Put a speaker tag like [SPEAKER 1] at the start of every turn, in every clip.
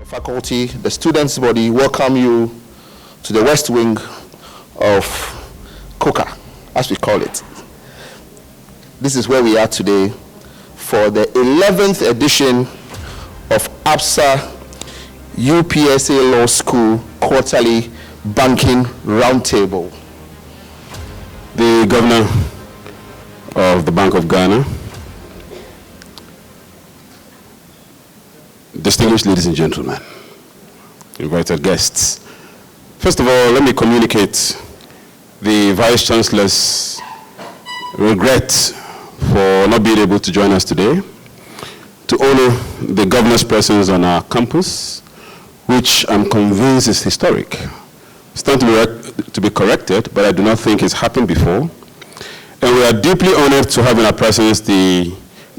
[SPEAKER 1] faculty, the students' body, welcome you to the West Wing of COCA, as we call it. This is where we are today for the 11th edition of ABSA-UPSA Law School Quarterly Banking Roundtable.
[SPEAKER 2] The Governor of the Bank of Ghana, distinguished ladies and gentlemen, invited guests. First of all, let me communicate the Vice Chancellor's regret for not being able to join us today to honor the Governor's presence on our campus, which I'm convinced is historic. Stand to be corrected, but I do not think it's happened before. And we are deeply honored to have in our presence the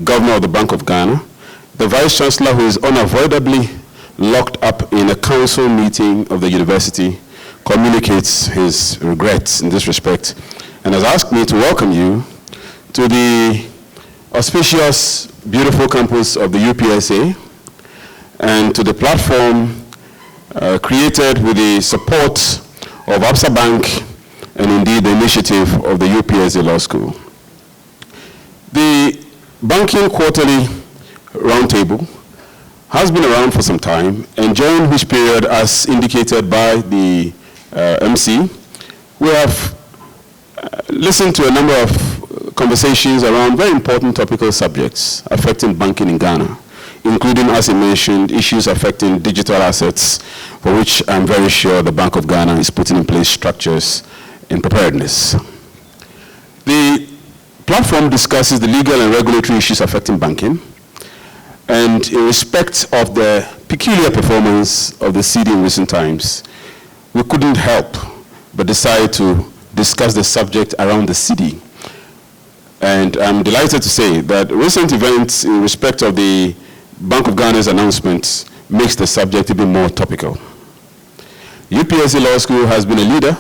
[SPEAKER 2] Governor of the Bank of Ghana, the Vice Chancellor, who is unavoidably locked up in a council meeting of the university, communicates his regrets in this respect and has asked me to welcome you to the auspicious, beautiful campus of the UPSA and to the platform created with the support of ABSA Bank and indeed the initiative of the UPSA Law School. The Banking Quarterly Roundtable has been around for some time, and during which period, as indicated by the MC, we have listened to a number of conversations around very important topical subjects affecting banking in Ghana, including, as he mentioned, issues affecting digital assets, for which I'm very sure the Bank of Ghana is putting in place structures in preparedness. The platform discusses the legal and regulatory issues affecting banking, and in respect of the peculiar performance of the Cedi in recent times, we couldn't help but decide to discuss the subject around the Cedi. And I'm delighted to say that recent events in respect of the Bank of Ghana's announcements makes the subject even more topical. UPSA Law School has been a leader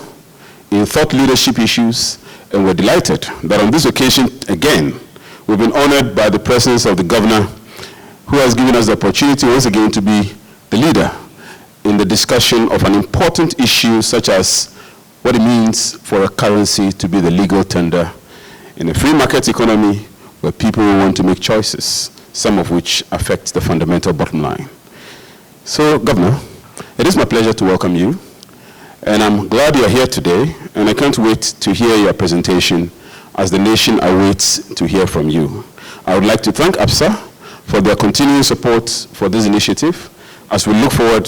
[SPEAKER 2] in thought leadership issues, and we're delighted that on this occasion, again, we've been honored by the presence of the Governor, who has given us the opportunity once again to be the leader in the discussion of an important issue such as what it means for a currency to be the legal tender in a free market economy where people want to make choices, some of which affect the fundamental bottom line. So, Governor, it is my pleasure to welcome you, and I'm glad you're here today, and I can't wait to hear your presentation as the nation awaits to hear from you. I would like to thank ABSA for their continuing support for this initiative as we look forward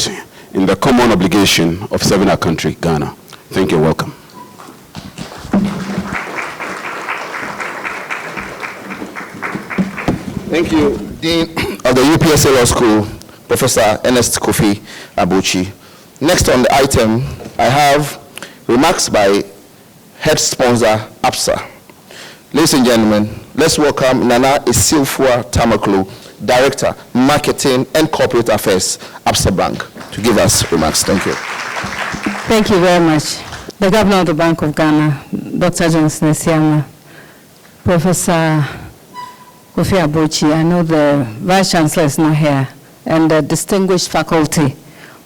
[SPEAKER 2] in the common obligation of serving our country, Ghana. Thank you. Welcome.
[SPEAKER 1] Thank you, Dean of the UPSA Law School, Professor Ernest Kofi Abuchi. Next on the item, I have remarks by head sponsor, ABSA. Ladies and gentlemen, let's welcome Nana Isilfua Tamaklo, Director, Marketing and Corporate Affairs, ABSA Bank, to give us remarks. Thank you.
[SPEAKER 3] Thank you very much. The Governor of the Bank of Ghana, Dr. Johnson Asiama, Professor Kofi Abuchi, I know the Vice Chancellor is not here, and the distinguished faculty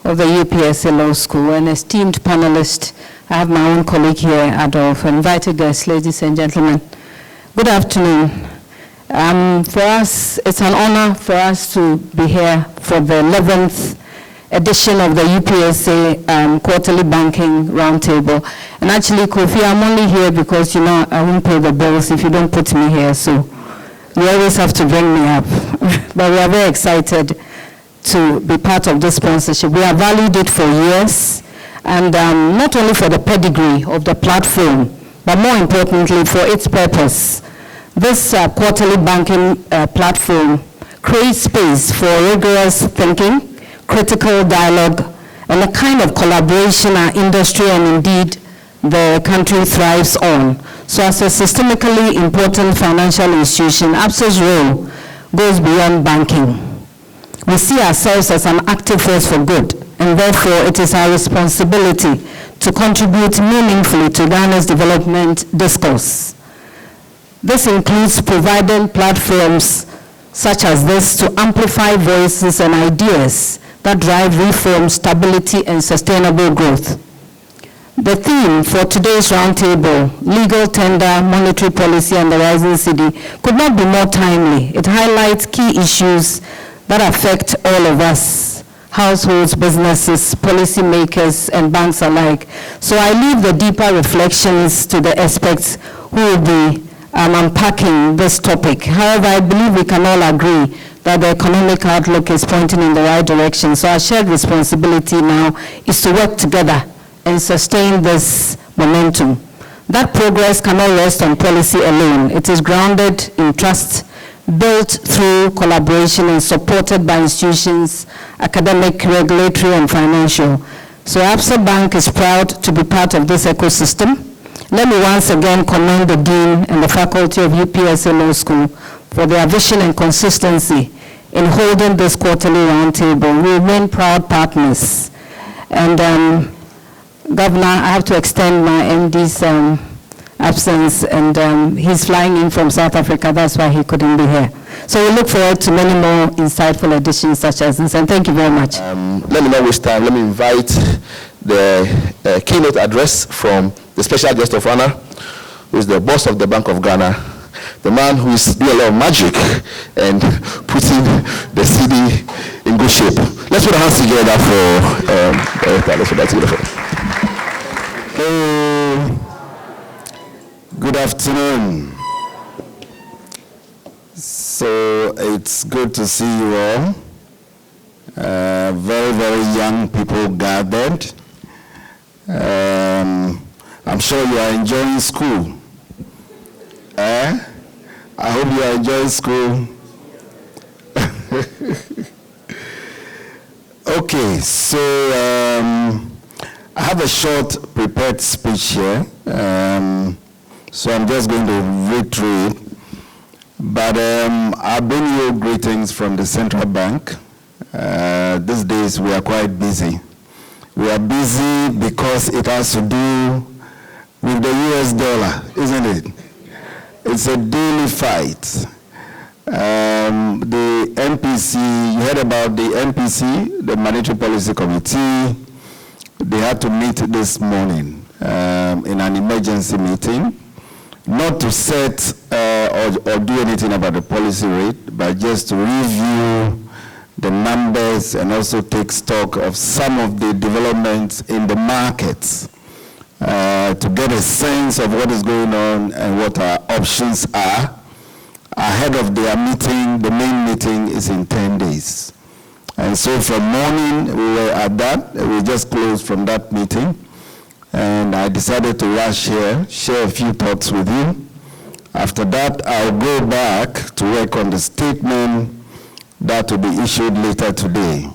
[SPEAKER 3] of the UPSA Law School, and esteemed panelists. I have my own colleague here, Adolf, invited guests, ladies and gentlemen. Good afternoon. For us, it's an honor for us to be here for the 11th edition of the UPSA Quarterly Banking Roundtable. And actually, Kofi, I'm only here because, you know, I won't pay the bills if you don't put me here, so you always have to bring me up. But we are very excited to be part of this sponsorship. We have valued it for years, and not only for the pedigree of the platform, but more importantly for its purpose. This quarterly banking platform creates space for rigorous thinking, critical dialogue, and a kind of collaboration our industry and indeed the country thrives on. So as a systemically important financial institution, ABSA's role goes beyond banking. We see ourselves as an active force for good, and therefore it is our responsibility to contribute meaningfully to Ghana's development discourse. This includes providing platforms such as this to amplify voices and ideas that drive reform, stability, and sustainable growth. The theme for today's roundtable, legal tender, monetary policy, and the Rising Cedi, could not be more timely. It highlights key issues that affect all of us, households, businesses, policymakers, and banks alike. So I leave the deeper reflections to the experts who will be unpacking this topic. However, I believe we can all agree that the economic outlook is pointing in the right direction. So our shared responsibility now is to work together and sustain this momentum. That progress cannot rest on policy alone. It is grounded in trust, built through collaboration and supported by institutions, academic, regulatory, and financial. So ABSA Bank is proud to be part of this ecosystem. Let me once again commend the Dean and the faculty of UPSA Law School for their vision and consistency in holding this quarterly roundtable. We remain proud partners. And Governor, I have to extend my MD's absence, and he's flying in from South Africa. That's why he couldn't be here. So we look forward to many more insightful editions such as this, and thank you very much.
[SPEAKER 1] Let me not waste time. Let me invite the keynote address from the special guest of honor, who is the boss of the Bank of Ghana, the man who is doing a lot of magic and putting the city in good shape. Let's put our hands together for let's put that together for.
[SPEAKER 4] Good afternoon. So it's good to see you all. Very, very young people gathered. I'm sure you are enjoying school. I hope you are enjoying school. Okay, so I have a short prepared speech here. So I'm just going to read through it. But I bring you greetings from the Central Bank. These days we are quite busy. We are busy because it has to do with the US dollar, isn't it? It's a daily fight. The MPC, you heard about the MPC, the Monetary Policy Committee. They had to meet this morning in an emergency meeting, not to set or do anything about the policy rate, but just to review the numbers and also take stock of some of the developments in the markets to get a sense of what is going on and what our options are. Ahead of their meeting, the main meeting is in 10 days. And so from morning, we were at that. We just closed from that meeting. And I decided to rush here, share a few thoughts with you. After that, I'll go back to work on the statement that will be issued later today.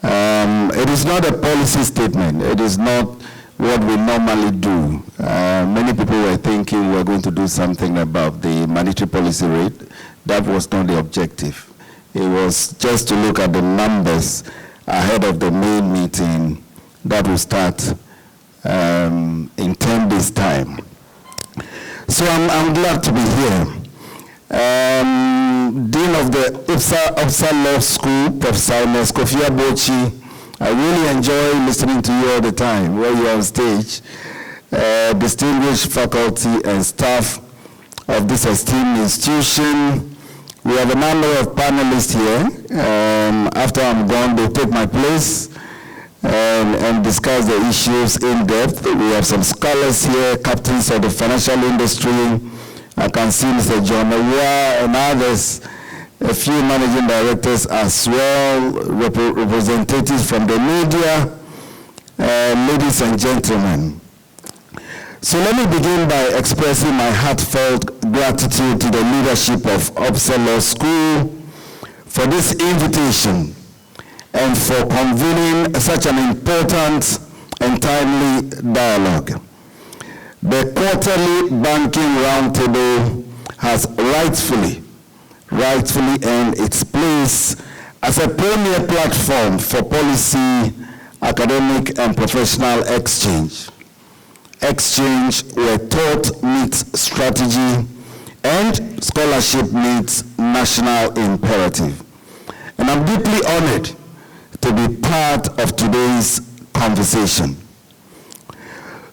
[SPEAKER 4] It is not a policy statement. It is not what we normally do. Many people were thinking we're going to do something about the monetary policy rate. That was not the objective. It was just to look at the numbers ahead of the main meeting that will start in 10 days' time. So I'm glad to be here. Dean of the ABSA Law School, Professor Kofi Abochi, I really enjoy listening to you all the time while you're on stage. Distinguished faculty and staff of this esteemed institution. We have a number of panelists here. After I'm gone, they'll take my place and discuss the issues in depth. We have some scholars here, captains of the financial industry. I can see Mr. John Awuah and others, a few managing directors as well, representatives from the media, ladies and gentlemen. So let me begin by expressing my heartfelt gratitude to the leadership of ABSA Law School for this invitation and for convening such an important and timely dialogue. The Quarterly Banking Roundtable has rightfully earned its place as a premier platform for policy, academic, and professional exchange. Exchange where thought meets strategy and scholarship meets national imperative. And I'm deeply honored to be part of today's conversation.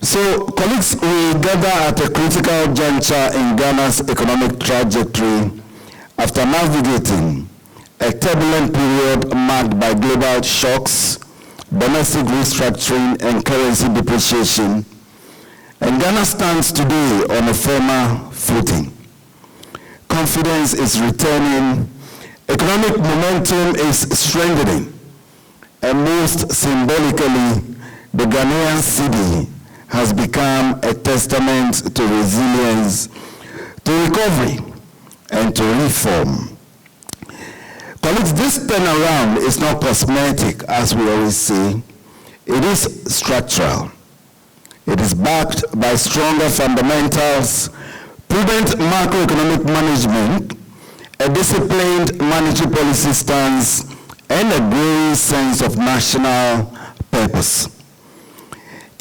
[SPEAKER 4] So, colleagues, we gather at a critical juncture in Ghana's economic trajectory after navigating a turbulent period marked by global shocks, domestic restructuring, and currency depreciation. And Ghana stands today on a firmer footing. Confidence is returning, economic momentum is strengthening, and most symbolically, the Ghanaian cedi has become a testament to resilience, to recovery, and to reform. Colleagues, this turnaround is not cosmetic, as we always say. It is structural. It is backed by stronger fundamentals, prudent macroeconomic management, a disciplined monetary policy stance, and a growing sense of national purpose.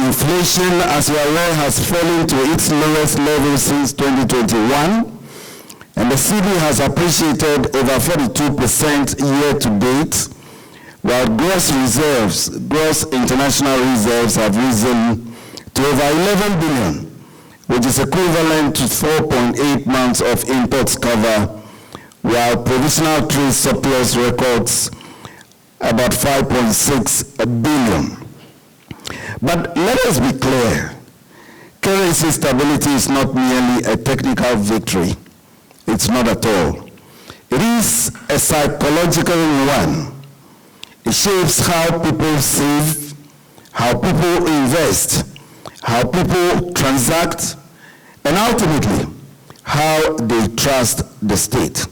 [SPEAKER 4] Inflation, as you are aware, has fallen to its lowest level since 2021, and the cedi has appreciated over 42% year to date, while gross international reserves have risen to over 11 billion, which is equivalent to 4.8 months of imports cover, while provisional trade surplus records about 5.6 billion. But let us be clear, currency stability is not merely a technical victory. It's not at all. It is a psychological one. It shapes how people save, how people invest, how people transact, and ultimately, how they trust the state.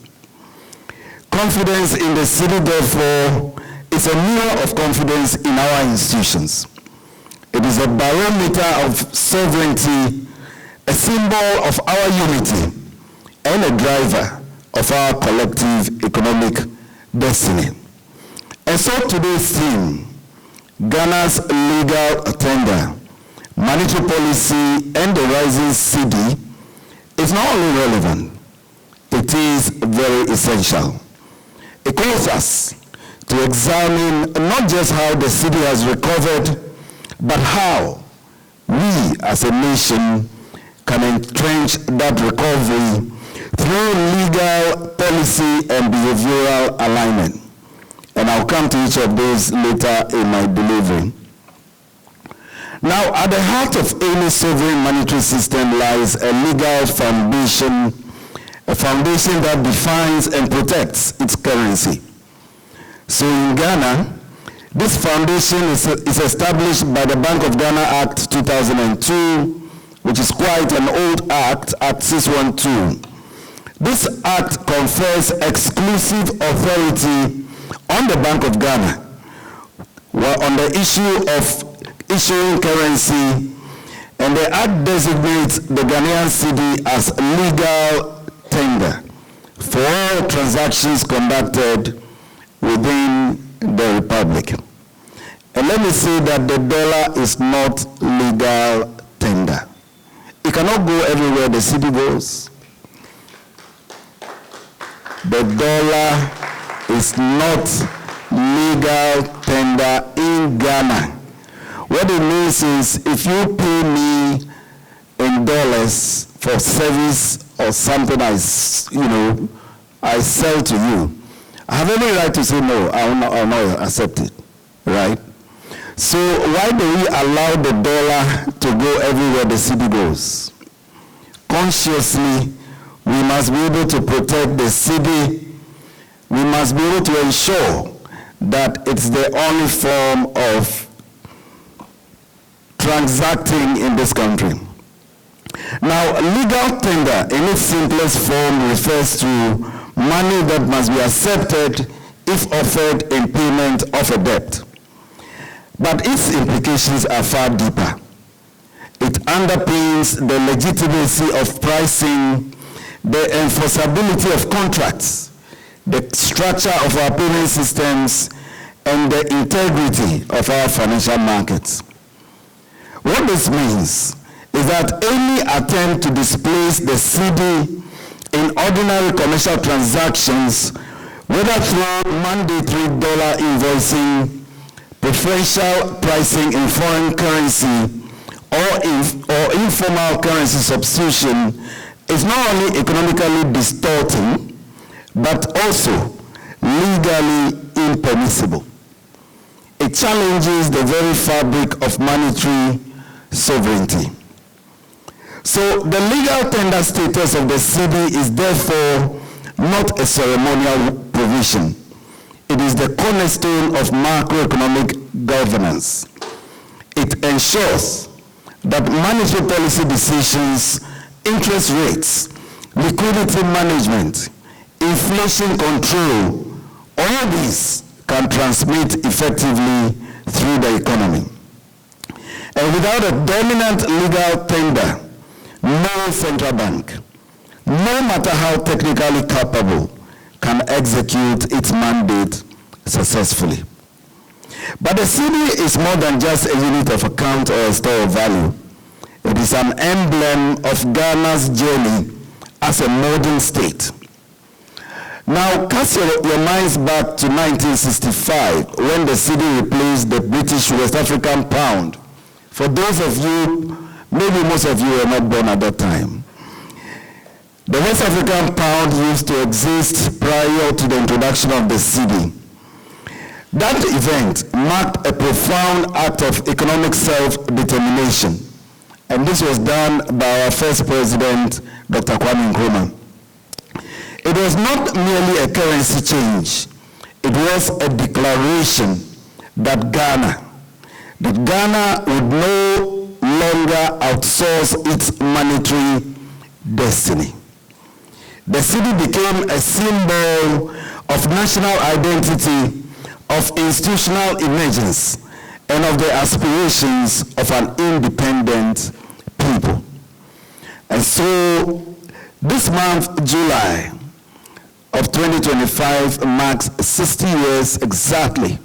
[SPEAKER 4] Confidence in the cedi, therefore, is a mirror of confidence in our institutions. It is a barometer of sovereignty, a symbol of our unity, and a driver of our collective economic destiny. And so today's theme, Ghana's legal tender, monetary policy, and the rising cedi, is not only relevant, it is very essential. It calls us to examine not just how the cedi has recovered, but how we as a nation can entrench that recovery through legal, policy, and behavioral alignment. And I'll come to each of those later in my delivery. Now, at the heart of any sovereign monetary system lies a legal foundation, a foundation that defines and protects its currency. So in Ghana, this foundation is established by the Bank of Ghana Act 2002, which is quite an old act, Act 612. This act confers exclusive authority on the Bank of Ghana on the issue of issuing currency, and the act designates the Ghanaian cedi as legal tender for all transactions conducted within the Republic. And let me say that the dollar is not legal tender. It cannot go everywhere the cedi goes. The dollar is not legal tender in Ghana. What it means is if you pay me in dollars for service or something I sell to you, I have every right to say no, I will not accept it, right? So why do we allow the dollar to go everywhere the cedi goes? Consciously, we must be able to protect the cedi. We must be able to ensure that it's the only form of transacting in this country. Now, legal tender in its simplest form refers to money that must be accepted if offered in payment of a debt. But its implications are far deeper. It underpins the legitimacy of pricing, the enforceability of contracts, the structure of our payment systems, and the integrity of our financial markets. What this means is that any attempt to displace the cedi in ordinary commercial transactions, whether through mandatory dollar invoicing preferential pricing in foreign currency or informal currency substitution is not only economically distorting, but also legally impermissible. It challenges the very fabric of monetary sovereignty. So the legal tender status of the cedi is therefore not a ceremonial provision. It is the cornerstone of macroeconomic governance. It ensures that monetary policy decisions, interest rates, liquidity management, inflation control, all these can transmit effectively through the economy. And without a dominant legal tender, no central bank, no matter how technically capable, can execute its mandate successfully. But the cedi is more than just a unit of account or a store of value. It is an emblem of Ghana's journey as a modern state. Now, cast your minds back to 1965, when the cedi replaced the British West African pound. For those of you, maybe most of you were not born at that time. The West African pound used to exist prior to the introduction of the cedi. That event marked a profound act of economic self-determination, and this was done by our first president, Dr. Kwame Nkrumah. It was not merely a currency change. It was a declaration that Ghana would no longer outsource its monetary destiny. The cedi became a symbol of national identity, of institutional emergence, and of the aspirations of an independent people. And so, this month, July of 2025, marks 60 years exactly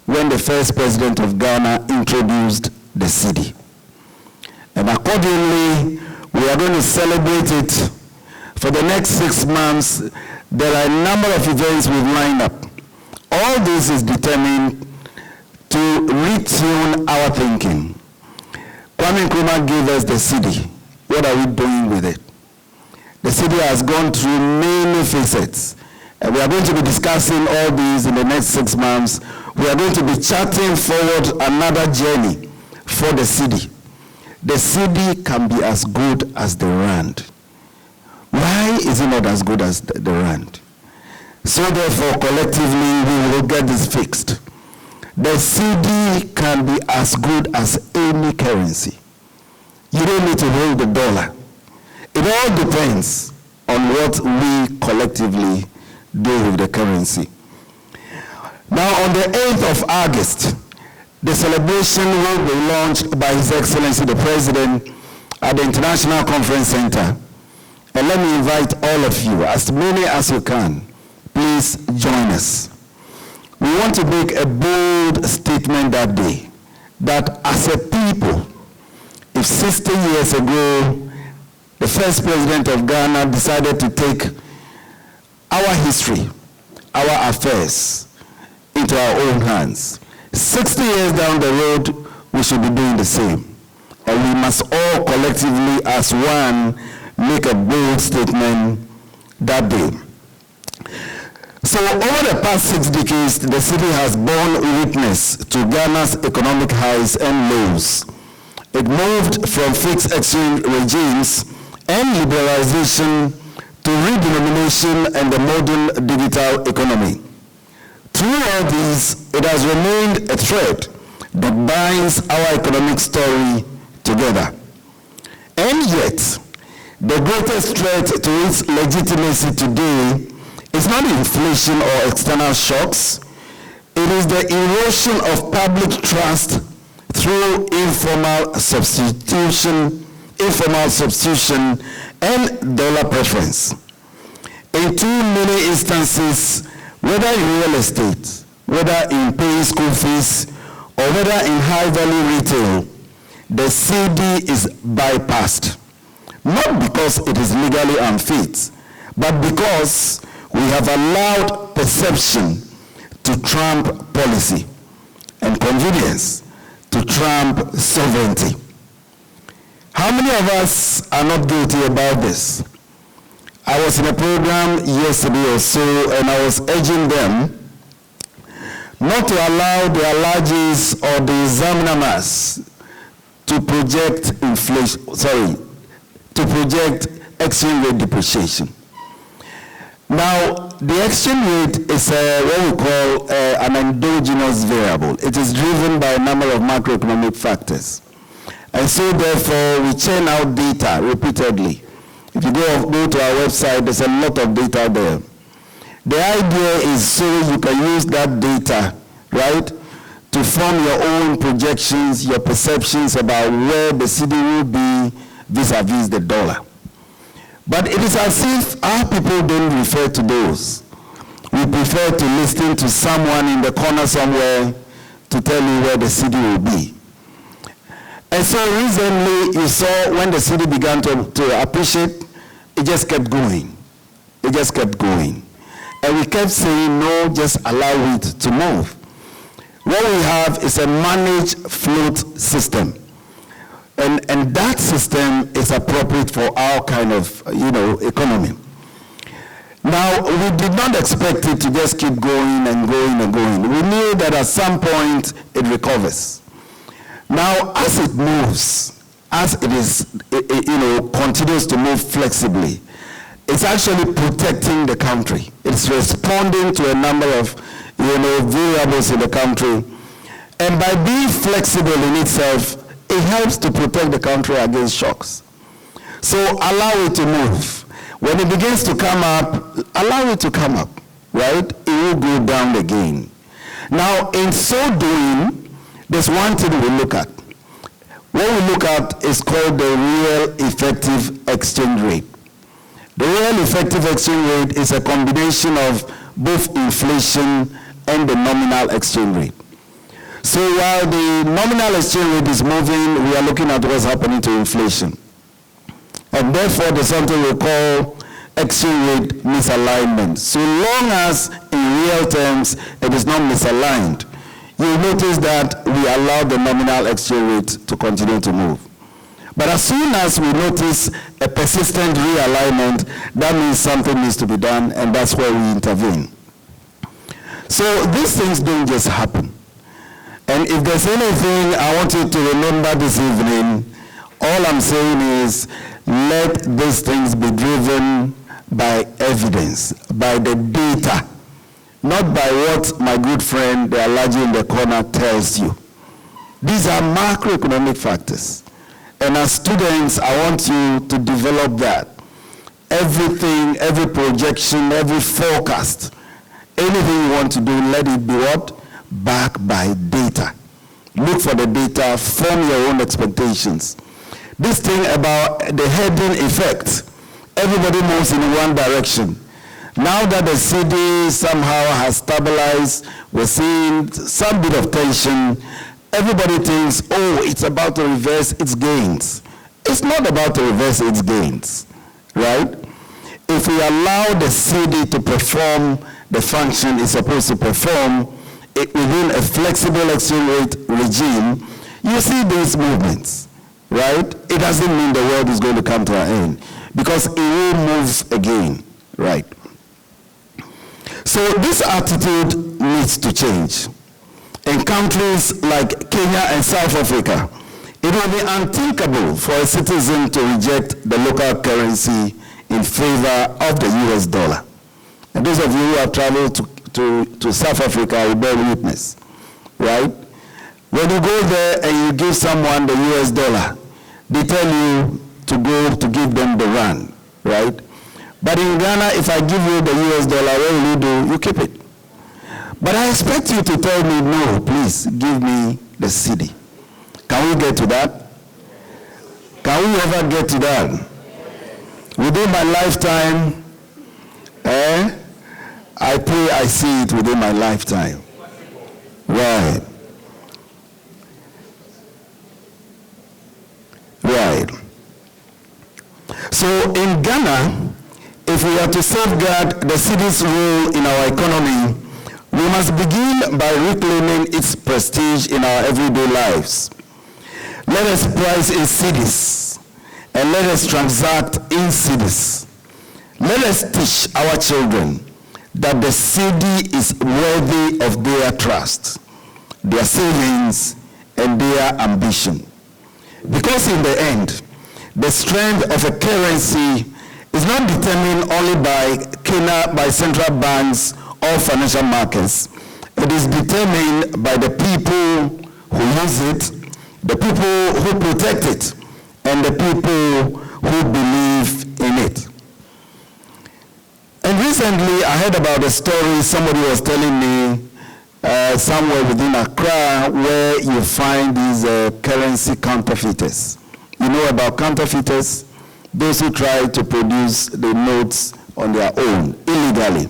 [SPEAKER 4] when the first president of Ghana introduced the cedi. And accordingly, we are going to celebrate it for the next 6 months. There are a number of events we've lined up. All this is determined to retune our thinking. Kwame Nkrumah gave us the cedi. What are we doing with it? The cedi has gone through many facets, and we are going to be discussing all these in the next 6 months. We are going to be charting forward another journey for the cedi. The cedi can be as good as the rand. Why is it not as good as the rand? So therefore, collectively, we will get this fixed. The cedi can be as good as any currency. You don't need to hold the dollar. It all depends on what we collectively do with the currency. Now, on the 8th of August, the celebration will be launched by His Excellency the President at the International Conference Center. And let me invite all of you, as many as you can, please join us. We want to make a bold statement that day, that as a people, if 60 years ago, the first president of Ghana decided to take our history, our affairs, into our own hands, 60 years down the road, we should be doing the same. And we must all collectively, as one, make a bold statement that day. So over the past 6 decades, the cedi has borne witness to Ghana's economic highs and lows. It moved from fixed exchange regimes and liberalization to redenomination and the modern digital economy. Through all these, it has remained a thread that binds our economic story together. And yet, the greatest threat to its legitimacy today is not inflation or external shocks. It is the erosion of public trust through informal substitution, and dollar preference. In too many instances, whether in real estate, whether in paying school fees, or whether in high-value retail, the cedi is bypassed. Not because it is legally unfit, but because we have allowed perception to trump policy. and convenience to trump sovereignty. How many of us are not guilty about this? I was in a program yesterday or so, and I was urging them not to allow the allergies or the examiner mass to project to project exchange rate depreciation. Now, the exchange rate is what we call an endogenous variable. It is driven by a number of macroeconomic factors. And so, therefore, we churn out data repeatedly. If you go to our website, there's a lot of data there. The idea is so you can use that data, right, to form your own projections, your perceptions about where the cedi will be vis-a-vis the dollar. But it is as if our people don't refer to those. We prefer to listen to someone in the corner somewhere to tell you where the cedi will be. And so recently you saw when the cedi began to appreciate, it just kept going. It just kept going. And we kept saying, no, just allow it to move. What we have is a managed float system. And that system is appropriate for our kind of, economy. Now, we did not expect it to just keep going and going and going. We knew that at some point it recovers. Now, as it moves, as it is, continues to move flexibly, it's actually protecting the country. It's responding to a number of, variables in the country. And by being flexible in itself, it helps to protect the country against shocks. So allow it to move. When it begins to come up, allow it to come up, right? It will go down again. Now, in so doing, there's one thing we look at. What we look at is called the real effective exchange rate. The real effective exchange rate is a combination of both inflation and the nominal exchange rate. So while the nominal exchange rate is moving, we are looking at what's happening to inflation. And therefore, there's something we call exchange rate misalignment. So long as in real terms it is not misaligned, you'll notice that we allow the nominal exchange rate to continue to move. But as soon as we notice a persistent realignment, that means something needs to be done, and that's where we intervene. So these things don't just happen. And if there's anything I want you to remember this evening, all I'm saying is let these things be driven by evidence, by the data, not by what my good friend, the allergy in the corner, tells you. These are macroeconomic factors. And as students, I want you to develop that. Everything, every projection, every forecast, anything you want to do, let it be what? Backed by data. Look for the data, form your own expectations. This thing about the heading effect, everybody moves in one direction. Now that the cedi somehow has stabilized, we're seeing some bit of tension. Everybody thinks, oh, it's about to reverse its gains. It's not about to reverse its gains, right? If we allow the cedi to perform the function it's supposed to perform within a flexible exchange rate regime, you see these movements, right? It doesn't mean the world is going to come to an end because it will move again, right? So this attitude needs to change. In countries like Kenya and South Africa, it will be unthinkable for a citizen to reject the local currency in favor of the US dollar. And those of you who have traveled to South Africa will bear witness, right? When you go there and you give someone the US dollar, they tell you to go to give them the rand, right? But in Ghana, if I give you the US dollar, what will you do? You keep it. But I expect you to tell me, no, please, give me the cedi. Can we get to that? Can we ever get to that? Within my lifetime, I pray I see it within my lifetime. Right. Right. So in Ghana, if we are to safeguard the cedi's role in our economy, we must begin by reclaiming its prestige in our everyday lives. Let us price in cedis, and let us transact in cedis. Let us teach our children that the cedi is worthy of their trust, their savings, and their ambition. Because in the end, the strength of a currency is not determined only by central banks or financial markets. It is determined by the people who use it, the people who protect it, and the people who believe in it. And recently, I heard about a story somebody was telling me somewhere within Accra where you find these currency counterfeiters. You know about counterfeiters? Those who try to produce the notes on their own, illegally.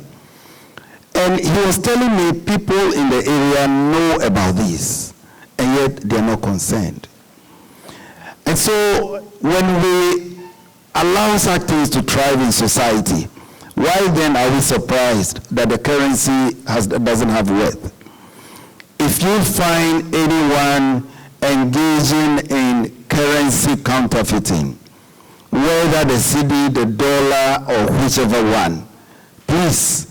[SPEAKER 4] And he was telling me people in the area know about this, and yet they're not concerned. And so when we allow such things to thrive in society, why then are we surprised that the currency doesn't have worth? If you find anyone engaging in currency counterfeiting, whether the cedi, the dollar, or whichever one, please,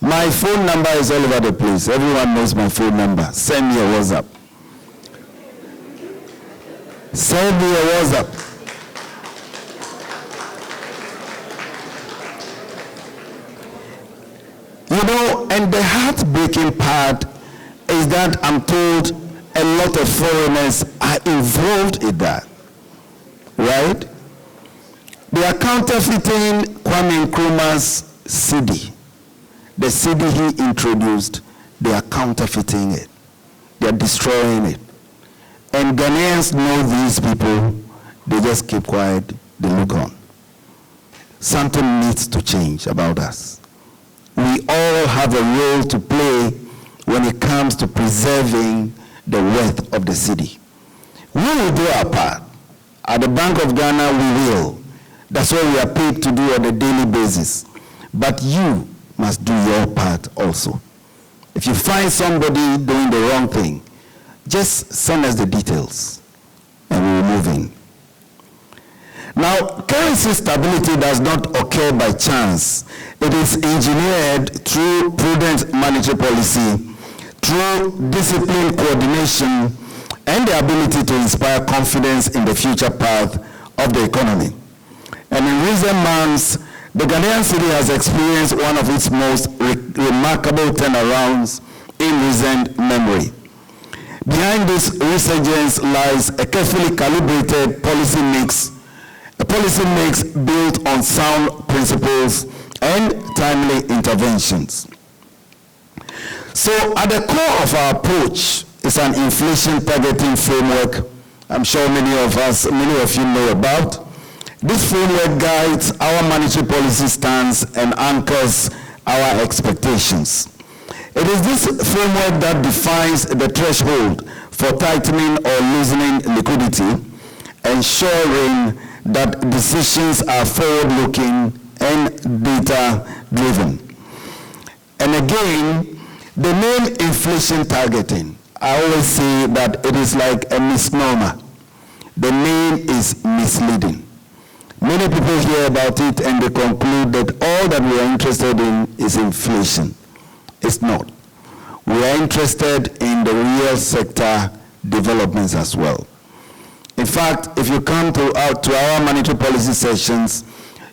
[SPEAKER 4] my phone number is all over the place. Everyone knows my phone number. Send me a WhatsApp. Send me a WhatsApp. You know, and the heartbreaking part is that I'm told a lot of foreigners are involved in that, right? They are counterfeiting Kwame Nkrumah's cedi. The cedi he introduced, they are counterfeiting it. They are destroying it. And Ghanaians know these people, they just keep quiet, they look on. Something needs to change about us. We all have a role to play when it comes to preserving the worth of the cedi. We will do our part. At the Bank of Ghana, we will. That's what we are paid to do on a daily basis. But you must do your part also. If you find somebody doing the wrong thing, just send us the details and we will move in. Now, currency stability does not occur by chance. It is engineered through prudent monetary policy, through disciplined coordination, and the ability to inspire confidence in the future path of the economy. And in recent months, the Ghanaian cedi has experienced one of its most remarkable turnarounds in recent memory. Behind this resurgence lies a carefully calibrated policy mix, a policy mix built on sound principles and timely interventions. So at the core of our approach is an inflation targeting framework I'm sure many of you know about. This framework guides our monetary policy stance and anchors our expectations. It is this framework that defines the threshold for tightening or loosening liquidity, ensuring that decisions are forward-looking and data-driven. And again, the name inflation targeting, I always say that it is like a misnomer. The name is misleading. Many people hear about it and they conclude that all that we are interested in is inflation. It's not. We are interested in the real sector developments as well. In fact, if you come to our monetary policy sessions,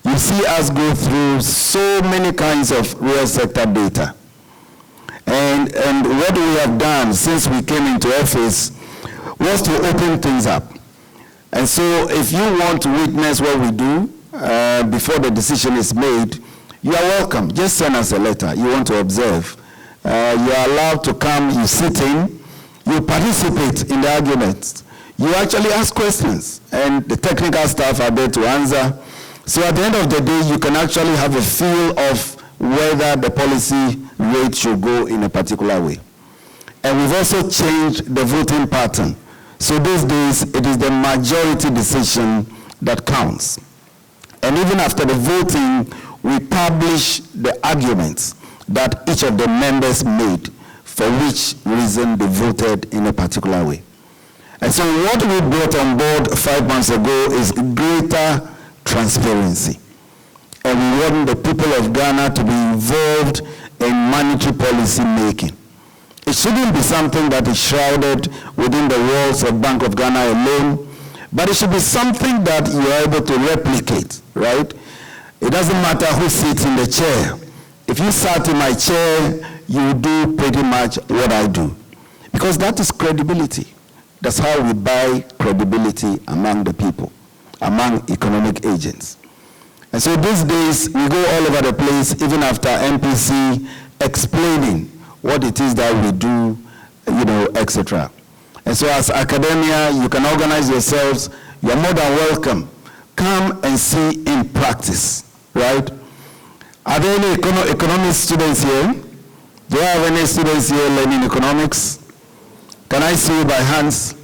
[SPEAKER 4] you see us go through so many kinds of real sector data. And what we have done since we came into office was to open things up. And so if you want to witness what we do before the decision is made, you are welcome. Just send us a letter. You want to observe. You are allowed to come, you sit in, you participate in the arguments. You actually ask questions, and the technical staff are there to answer. So at the end of the day, you can actually have a feel of whether the policy rate should go in a particular way. And we've also changed the voting pattern. So these days, it is the majority decision that counts. And even after the voting, we publish the arguments that each of the members made for which reason they voted in a particular way. And so what we brought on board 5 months ago is greater transparency. And we want the people of Ghana to be involved in monetary policy making. It shouldn't be something that is shrouded within the walls of Bank of Ghana alone, but it should be something that you are able to replicate, right? It doesn't matter who sits in the chair. If you sat in my chair, you do pretty much what I do. Because that is credibility. That's how we buy credibility among the people, among economic agents. And so these days, we go all over the place, even after MPC, explaining what it is that we do, etc. And so as academia, you can organize yourselves. You're more than welcome. Come and see in practice, right? Are there any economics students here? Do I have any students here learning economics? Can I see you by hands?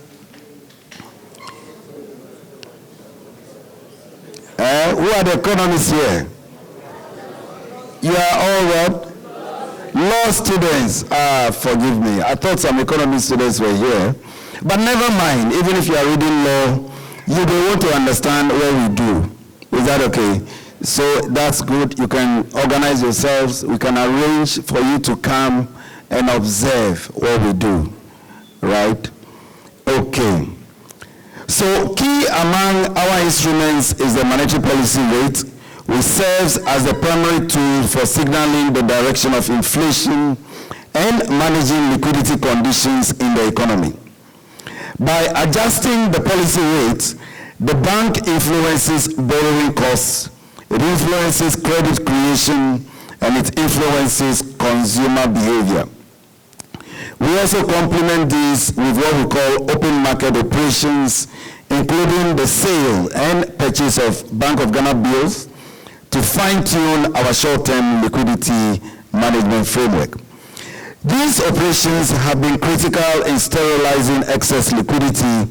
[SPEAKER 4] Who are the economists here? You are all what? Law students. Forgive me. I thought some economy students were here. But never mind. Even if you are reading law, you will want to understand what we do. Is that okay? So that's good. You can organize yourselves. We can arrange for you to come and observe what we do. Right? Okay. So key among our instruments is the monetary policy rate, which serves as the primary tool for signaling the direction of inflation and managing liquidity conditions in the economy. By adjusting the policy rate, the bank influences borrowing costs, it influences credit creation, and it influences consumer behavior. We also complement these with what we call open market operations, including the sale and purchase of Bank of Ghana bills to fine-tune our short-term liquidity management framework. These operations have been critical in sterilizing excess liquidity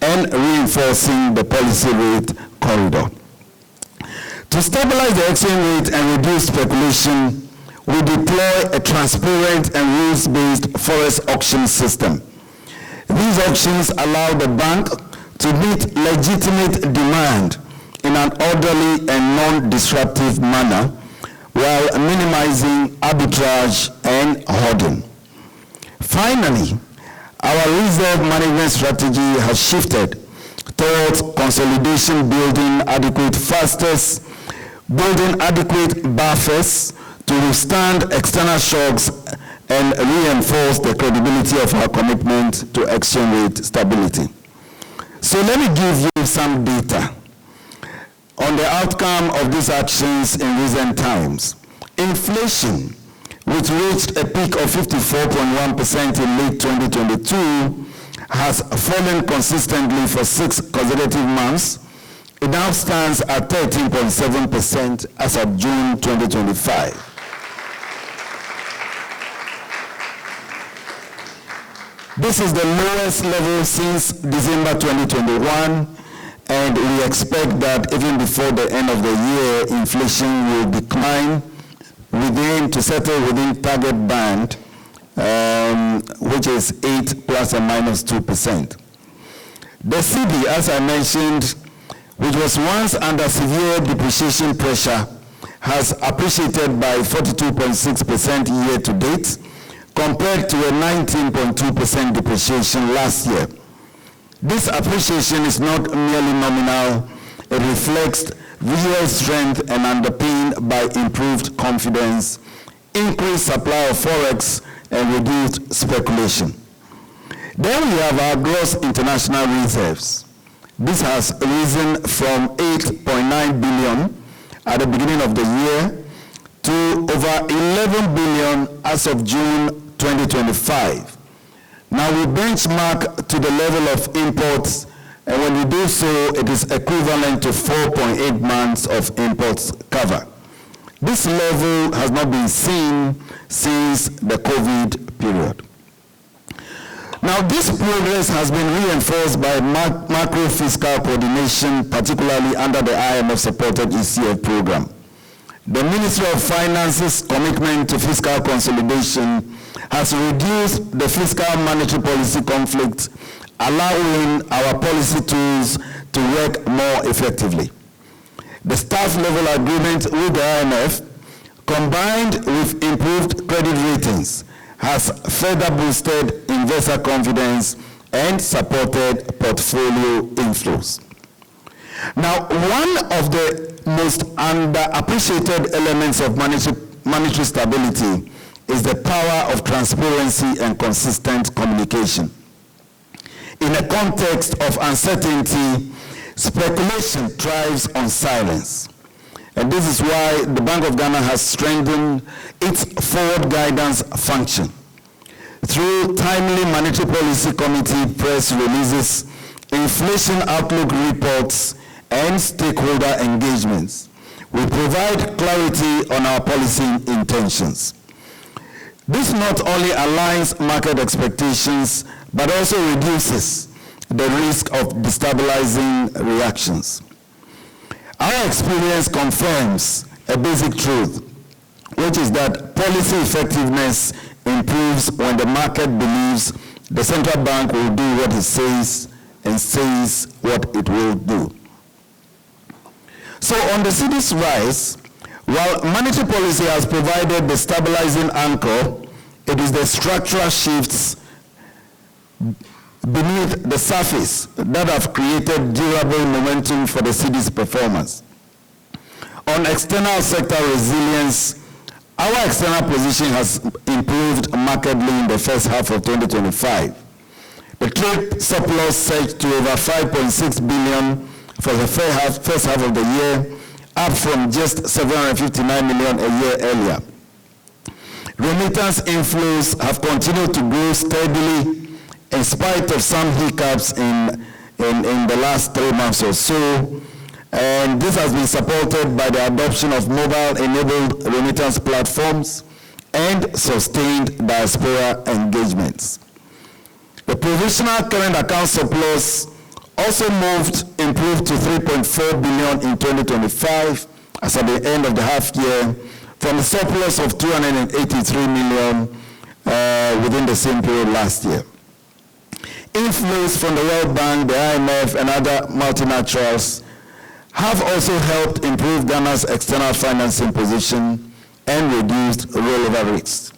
[SPEAKER 4] and reinforcing the policy rate corridor. To stabilize the exchange rate and reduce speculation, we deploy a transparent and rules-based forex auction system. These auctions allow the bank to meet legitimate demand in an orderly and non-disruptive manner while minimizing arbitrage and hoarding. Finally, our reserve management strategy has shifted towards consolidation, building adequate buffers to withstand external shocks and reinforce the credibility of our commitment to exchange rate stability. So let me give you some data on the outcome of these actions in recent times. Inflation, which reached a peak of 54.1% in late 2022, has fallen consistently for 6 consecutive months. It now stands at 13.7% as of June 2025. This is the lowest level since December 2021, and we expect that even before the end of the year, inflation will decline to settle within target band, which is 8 plus or minus 2%. The cedi, as I mentioned, which was once under severe depreciation pressure, has appreciated by 42.6% year to date, compared to a 19.2% depreciation last year. This appreciation is not merely nominal, it reflects real strength and underpinned by improved confidence, increased supply of forex, and reduced speculation. Then we have our gross international reserves. This has risen from 8.9 billion at the beginning of the year to over 11 billion as of June 2025. Now we benchmark to the level of imports, and when we do so, it is equivalent to 4.8 months of imports cover. This level has not been seen since the COVID period. Now, this progress has been reinforced by macro fiscal coordination, particularly under the IMF-supported ECF program. The Ministry of Finance's commitment to fiscal consolidation has reduced the fiscal monetary policy conflict, allowing our policy tools to work more effectively. The staff level agreement with the IMF, combined with improved credit ratings, has further boosted investor confidence and supported portfolio inflows. Now, one of the most underappreciated elements of monetary stability is the power of transparency and consistent communication. In a context of uncertainty, speculation thrives on silence. And this is why the Bank of Ghana has strengthened its forward guidance function. Through timely monetary policy committee press releases, inflation outlook reports, and stakeholder engagements, we provide clarity on our policy intentions. This not only aligns market expectations, but also reduces the risk of destabilizing reactions. Our experience confirms a basic truth, which is that policy effectiveness improves when the market believes the central bank will do what it says and says what it will do. So on the cedi's rise, while monetary policy has provided the stabilizing anchor, it is the structural shifts beneath the surface that have created durable momentum for the cedi's performance. On external sector resilience, our external position has improved markedly in the first half of 2025. The trade surplus surged to over 5.6 billion for the first half of the year, up from just 759 million a year earlier. Remittance inflows have continued to grow steadily in spite of some hiccups in the last 3 months or so, and this has been supported by the adoption of mobile-enabled remittance platforms and sustained diaspora engagements. The provisional current account surplus also improved to 3.4 billion in 2025 as at the end of the half year, from a surplus of 283 million within the same period last year. Inflows from the World Bank, the IMF, and other multinationals have also helped improve Ghana's external financing position and reduced rollover risks.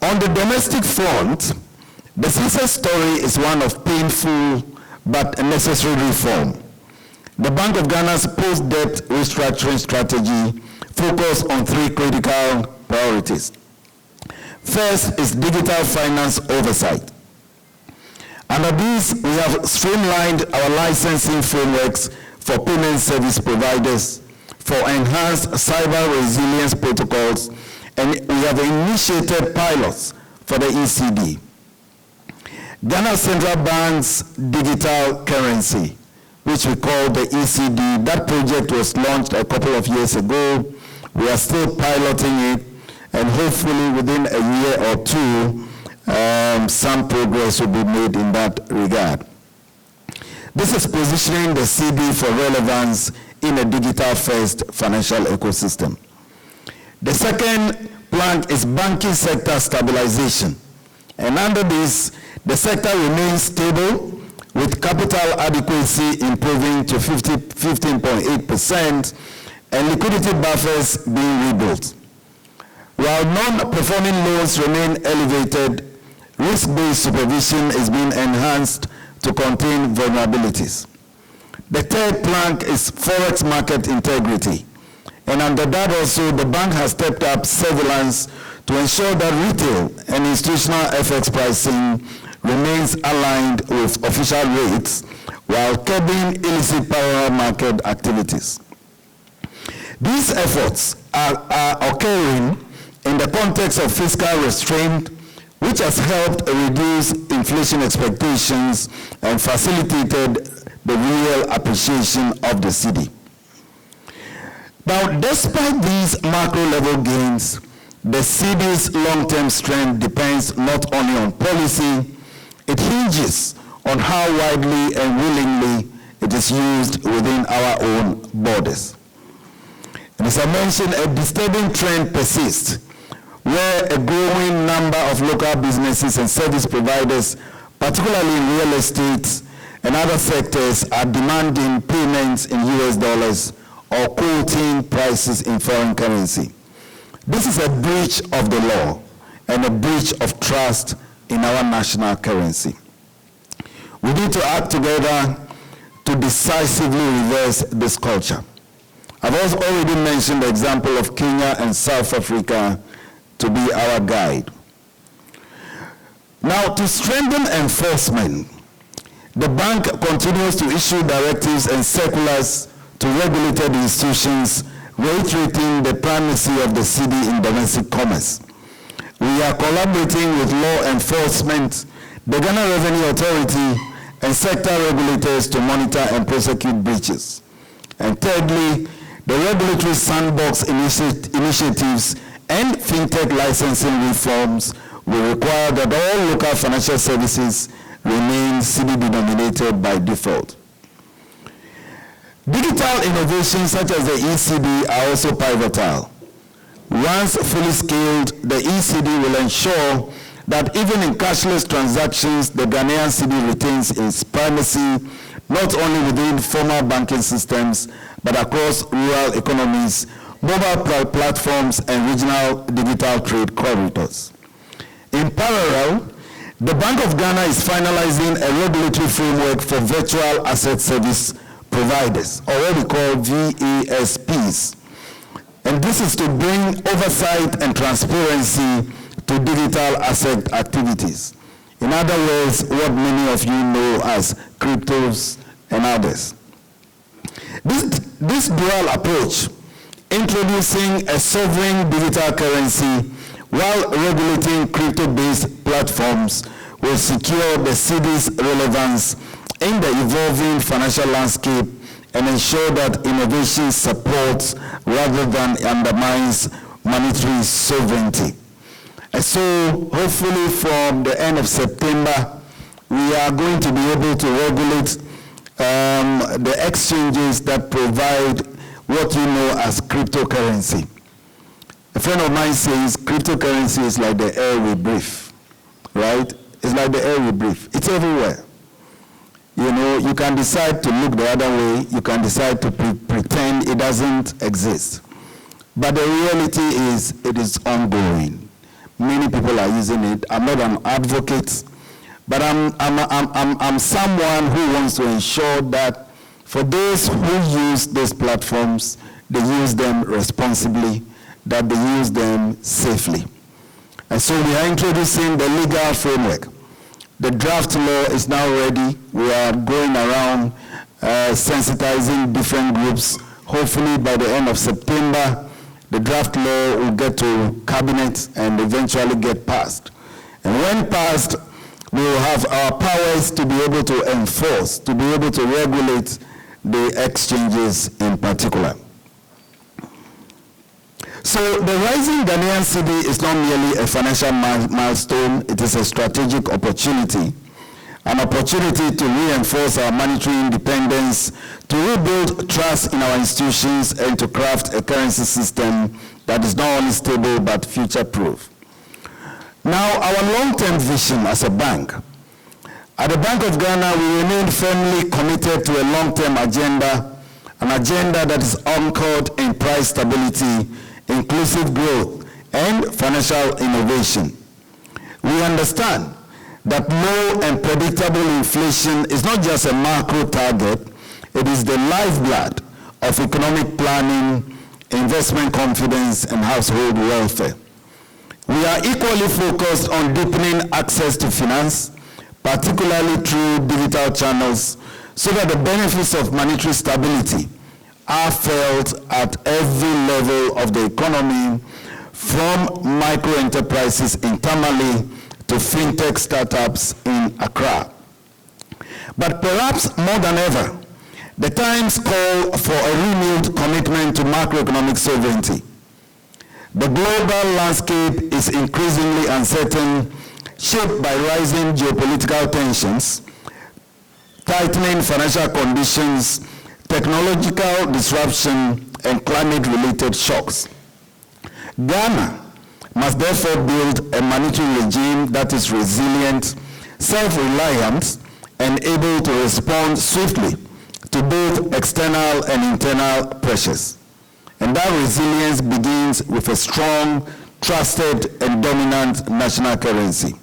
[SPEAKER 4] On the domestic front, the success story is one of painful but necessary reform. The Bank of Ghana's post-debt restructuring strategy focuses on 3 critical priorities. First is digital finance oversight. Under these, we have streamlined our licensing frameworks for payment service providers, for enhanced cyber resilience protocols, and we have initiated pilots for the ECD. Ghana Central Bank's digital currency, which we call the ECD, that project was launched a couple of years ago. We are still piloting it, and hopefully within a year or two, some progress will be made in that regard. This is positioning the cedi for relevance in a digital-first financial ecosystem. The second plank is banking sector stabilization. And under this, the sector remains stable, with capital adequacy improving to 15.8% and liquidity buffers being rebuilt. While non-performing loans remain elevated, risk-based supervision is being enhanced to contain vulnerabilities. The third plank is forex market integrity. And under that also, the bank has stepped up surveillance to ensure that retail and institutional FX pricing remains aligned with official rates while curbing illicit parallel market activities. These efforts are occurring in the context of fiscal restraint, which has helped reduce inflation expectations and facilitated the real appreciation of the cedi. Now, despite these macro-level gains, the cedi's long-term strength depends not only on policy, it hinges on how widely and willingly it is used within our own borders. And as I mentioned, a disturbing trend persists, where a growing number of local businesses and service providers, particularly in real estate and other sectors, are demanding payments in US dollars or quoting prices in foreign currency. This is a breach of the law and a breach of trust in our national currency. We need to act together to decisively reverse this culture. I've also already mentioned the example of Kenya and South Africa to be our guide. Now, to strengthen enforcement, the bank continues to issue directives and circulars to regulated institutions, reiterating the primacy of the cedi in domestic commerce. We are collaborating with law enforcement, the Ghana Revenue Authority, and sector regulators to monitor and prosecute breaches. And thirdly, the regulatory sandbox initiatives and fintech licensing reforms will require that all local financial services remain cedi denominated by default. Digital innovations such as the ECD are also pivotal. Once fully scaled, the ECD will ensure that even in cashless transactions, the Ghanaian cedi retains its primacy, not only within formal banking systems, but across rural economies, mobile platforms, and regional digital trade corridors. In parallel, the Bank of Ghana is finalizing a regulatory framework for virtual asset service providers, or what we call VASPs. And this is to bring oversight and transparency to digital asset activities. In other words, what many of you know as cryptos and others. This dual approach, introducing a sovereign digital currency while regulating crypto-based platforms, will secure the cedi's relevance in the evolving financial landscape and ensure that innovation supports rather than undermines monetary sovereignty. And so hopefully from the end of September, we are going to be able to regulate the exchanges that provide what you know as cryptocurrency. A friend of mine says cryptocurrency is like the air we breathe, right? It's like the air we breathe. It's everywhere. You know, you can decide to look the other way. You can decide to pretend it doesn't exist. But the reality is it is ongoing. Many people are using it. I'm not an advocate, but I'm someone who wants to ensure that for those who use these platforms, they use them responsibly, that they use them safely. And so we are introducing the legal framework. The draft law is now ready. We are going around sensitizing different groups. Hopefully by the end of September, the draft law will get to cabinet and eventually get passed. And when passed, we will have our powers to be able to enforce, to be able to regulate the exchanges in particular. So the Rising Ghanaian Cedi is not merely a financial milestone, it is a strategic opportunity, an opportunity to reinforce our monetary independence, to rebuild trust in our institutions, and to craft a currency system that is not only stable but future-proof. Now, our long-term vision as a bank. At the Bank of Ghana, we remain firmly committed to a long-term agenda, an agenda that is anchored in price stability, inclusive growth, and financial innovation. We understand that low and predictable inflation is not just a macro target, it is the lifeblood of economic planning, investment confidence, and household welfare. We are equally focused on deepening access to finance, particularly through digital channels, so that the benefits of monetary stability are felt at every level of the economy, from micro enterprises internally to fintech startups in Accra. But perhaps more than ever, the times call for a renewed commitment to macroeconomic sovereignty. The global landscape is increasingly uncertain, shaped by rising geopolitical tensions, tightening financial conditions, technological disruption, and climate-related shocks. Ghana must therefore build a monetary regime that is resilient, self-reliant, and able to respond swiftly to both external and internal pressures. And that resilience begins with a strong, trusted, and dominant national currency.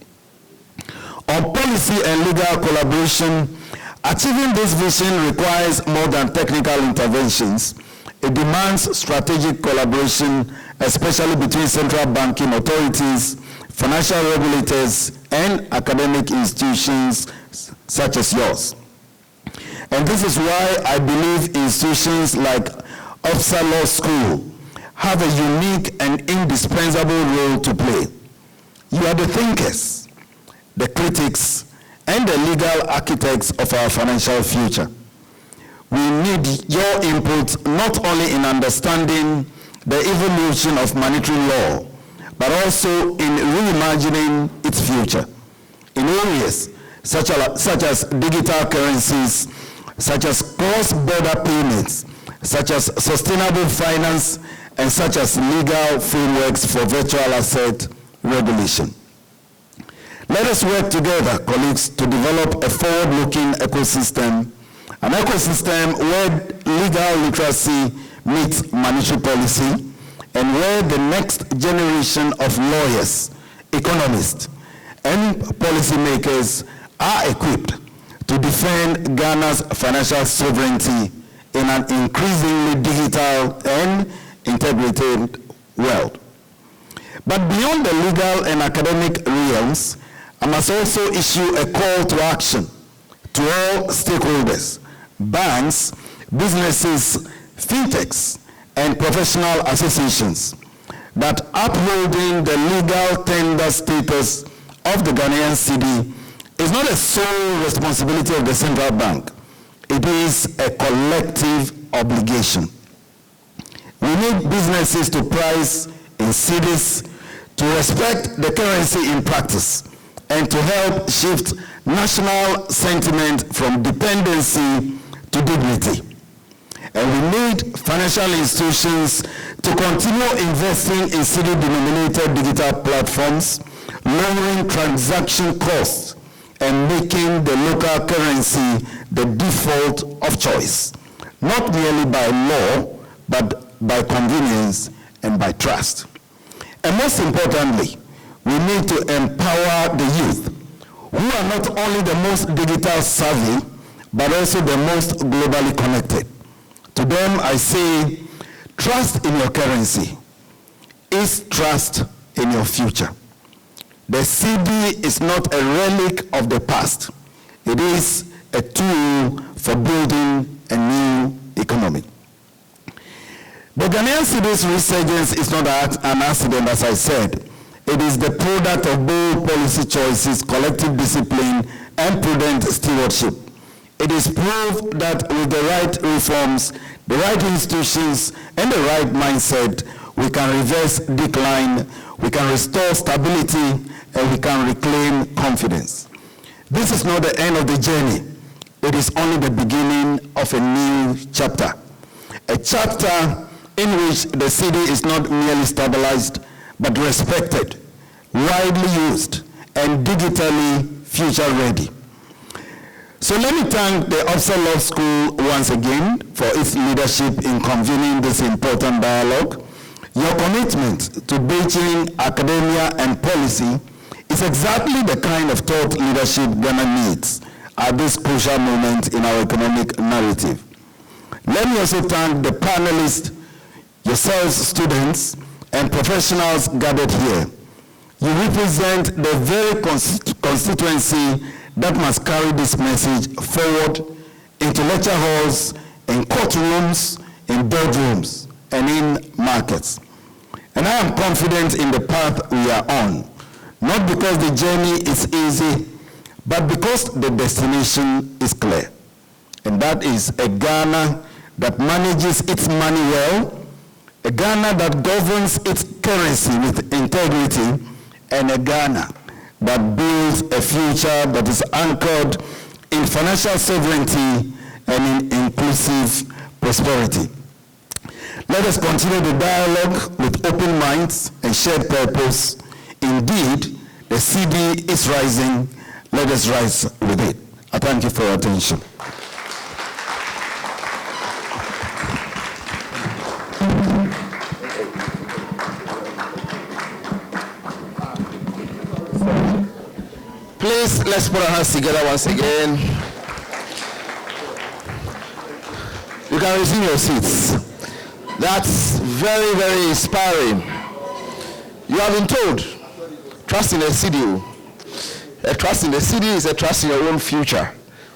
[SPEAKER 4] On policy and legal collaboration, achieving this vision requires more than technical interventions. It demands strategic collaboration, especially between central banking authorities, financial regulators, and academic institutions such as yours. And this is why I believe institutions like ABSA Law School have a unique and indispensable role to play. You are the thinkers, the critics, and the legal architects of our financial future. We need your input not only in understanding the evolution of monetary law, but also in reimagining its future in areas such as digital currencies, such as cross-border payments, such as sustainable finance, and such as legal frameworks for virtual asset regulation. Let us work together, colleagues, to develop a forward-looking ecosystem, an ecosystem where legal literacy meets monetary policy, and where the next generation of lawyers, economists, and policymakers are equipped to defend Ghana's financial sovereignty in an increasingly digital and integrated world. But beyond the legal and academic realms, I must also issue a call to action to all stakeholders, banks, businesses, fintechs, and professional associations, that upholding the legal tender status of the Ghanaian cedi is not a sole responsibility of the central bank. It is a collective obligation. We need businesses to price in cedis, to respect the currency in practice, and to help shift national sentiment from dependency to dignity. And we need financial institutions to continue investing in cedi-denominated digital platforms, lowering transaction costs, and making the local currency the default of choice, not merely by law, but by convenience and by trust. And most importantly, we need to empower the youth, who are not only the most digital savvy, but also the most globally connected. To them, I say, trust in your currency is trust in your future. The cedi is not a relic of the past. It is a tool for building a new economy. The Ghanaian cedi's resurgence is not an accident, as I said. It is the product of bold policy choices, collective discipline, and prudent stewardship. It is proof that with the right reforms, the right institutions, and the right mindset, we can reverse decline, we can restore stability, and we can reclaim confidence. This is not the end of the journey. It is only the beginning of a new chapter. A chapter in which the cedi is not merely stabilized, but respected, widely used, and digitally future-ready. So let me thank the ABSA Law School once again for its leadership in convening this important dialogue. Your commitment to bridging academia and policy is exactly the kind of thought leadership Ghana needs at this crucial moment in our economic narrative. Let me also thank the panelists, yourselves, students, and professionals gathered here. You represent the very constituency that must carry this message forward into lecture halls, in courtrooms, in boardrooms, and in markets. And I am confident in the path we are on, not because the journey is easy, but because the destination is clear. And that is a Ghana that manages its money well, a Ghana that governs its currency with integrity, and a Ghana that builds a future that is anchored in financial sovereignty and in inclusive prosperity. Let us continue the dialogue with open minds and shared purpose. Indeed, the CD is rising. Let us rise with it. I thank you for your attention.
[SPEAKER 1] Please, let's put our hands together once again. You can resume your seats. That's very, very inspiring. You have been told, trust in the city. A trust in the city is a trust in your own future.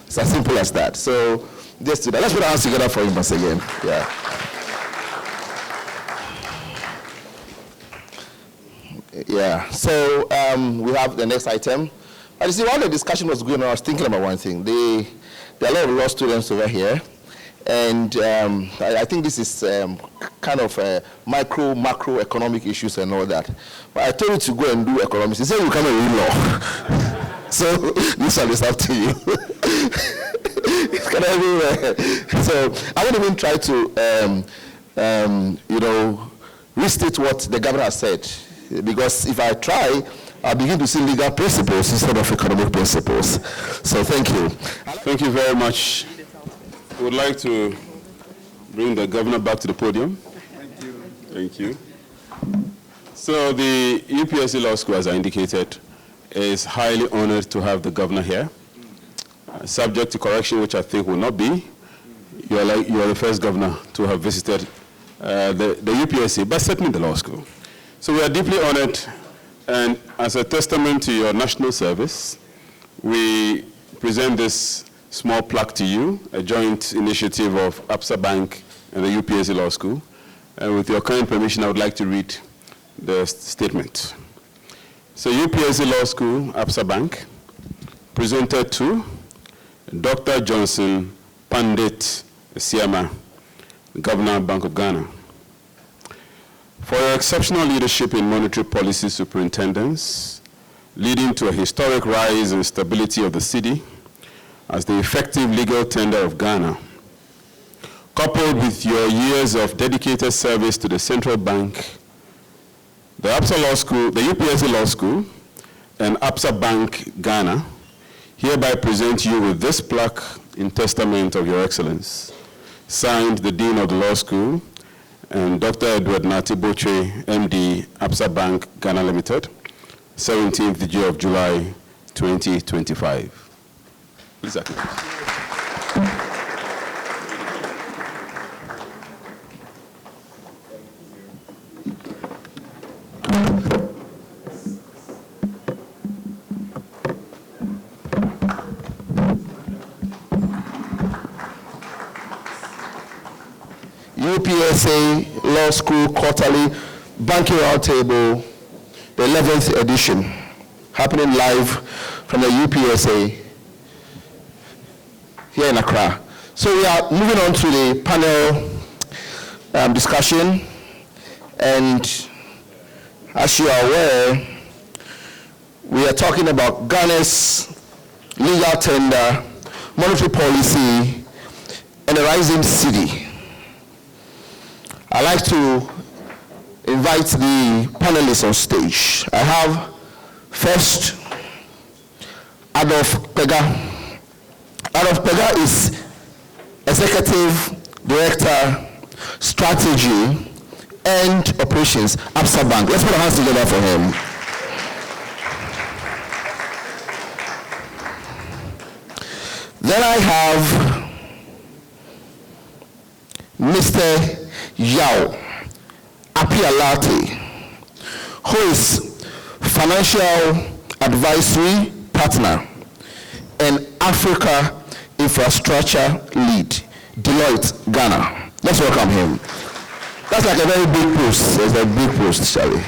[SPEAKER 1] It's as simple as that. So, just do that. Let's put our hands together for him once again. Yeah. Yeah. So, we have the next item. And you see, while the discussion was going on, I was thinking about one thing. There are a lot of law students over here. And I think this is kind of macro economic issues and all that. But I told you to go and do economics. You said you cannot read law. So this one is up to you. It's kind of everywhere. So I won't even try to, restate what the governor has said. Because if I try, I'll begin to see legal principles instead of economic principles. So thank you.
[SPEAKER 2] Thank you very much. I would like to bring the governor back to the podium. Thank you. Thank you. So the UPSA Law School, as I indicated, is highly honored to have the governor here. Subject to correction, which I think will not be, you are the first governor to have visited the UPSA, but certainly the law school. So we are deeply honored, and as a testament to your national service, we present this small plaque to you, a joint initiative of ABSA Bank and the UPSA Law School. And with your kind permission, I would like to read the statement. So UPSA Law School, ABSA Bank, presented to Dr. Johnson Pandit Asiama, Governor, Bank of Ghana. For your exceptional leadership in monetary policy superintendence, leading to a historic rise in stability of the city, as the effective legal tender of Ghana, coupled with your years of dedicated service to the central bank, the ABSA Law School, the UPSA Law School, and ABSA Bank Ghana hereby present you with this plaque in testament of your excellence, signed the Dean of the Law School and Dr. Edward Nati Boche, MD, ABSA Bank Ghana Limited, 17th day of July, 2025. Please acknowledge.
[SPEAKER 1] UPSA Law School Quarterly Banking Roundtable, the 11th edition, happening live from the UPSA here in Accra. So we are moving on to the panel discussion, and as you are aware, we are talking about Ghana's legal tender, monetary policy, and the Rising Cedi. I'd like to invite the panelists on stage. I have first Adolf Pega. Adolf Pega is Executive Director, Strategy and Operations, ABSA Bank. Let's put our hands together for him. Then I have Mr. Yao Apialati, who is Financial Advisory Partner and Africa Infrastructure Lead, Deloitte, Ghana. Let's welcome him. That's like a very big post. It's a big post, Charlie.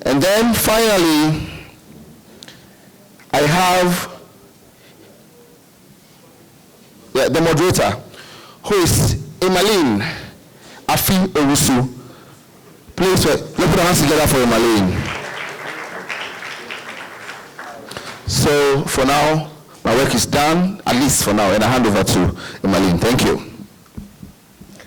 [SPEAKER 1] And then finally, I have the moderator, who is Emmeline Afi Owusu. Please, let's put our hands together for Emmeline. So for now, my work is done, at least for now, and I hand over to Emmeline. Thank you.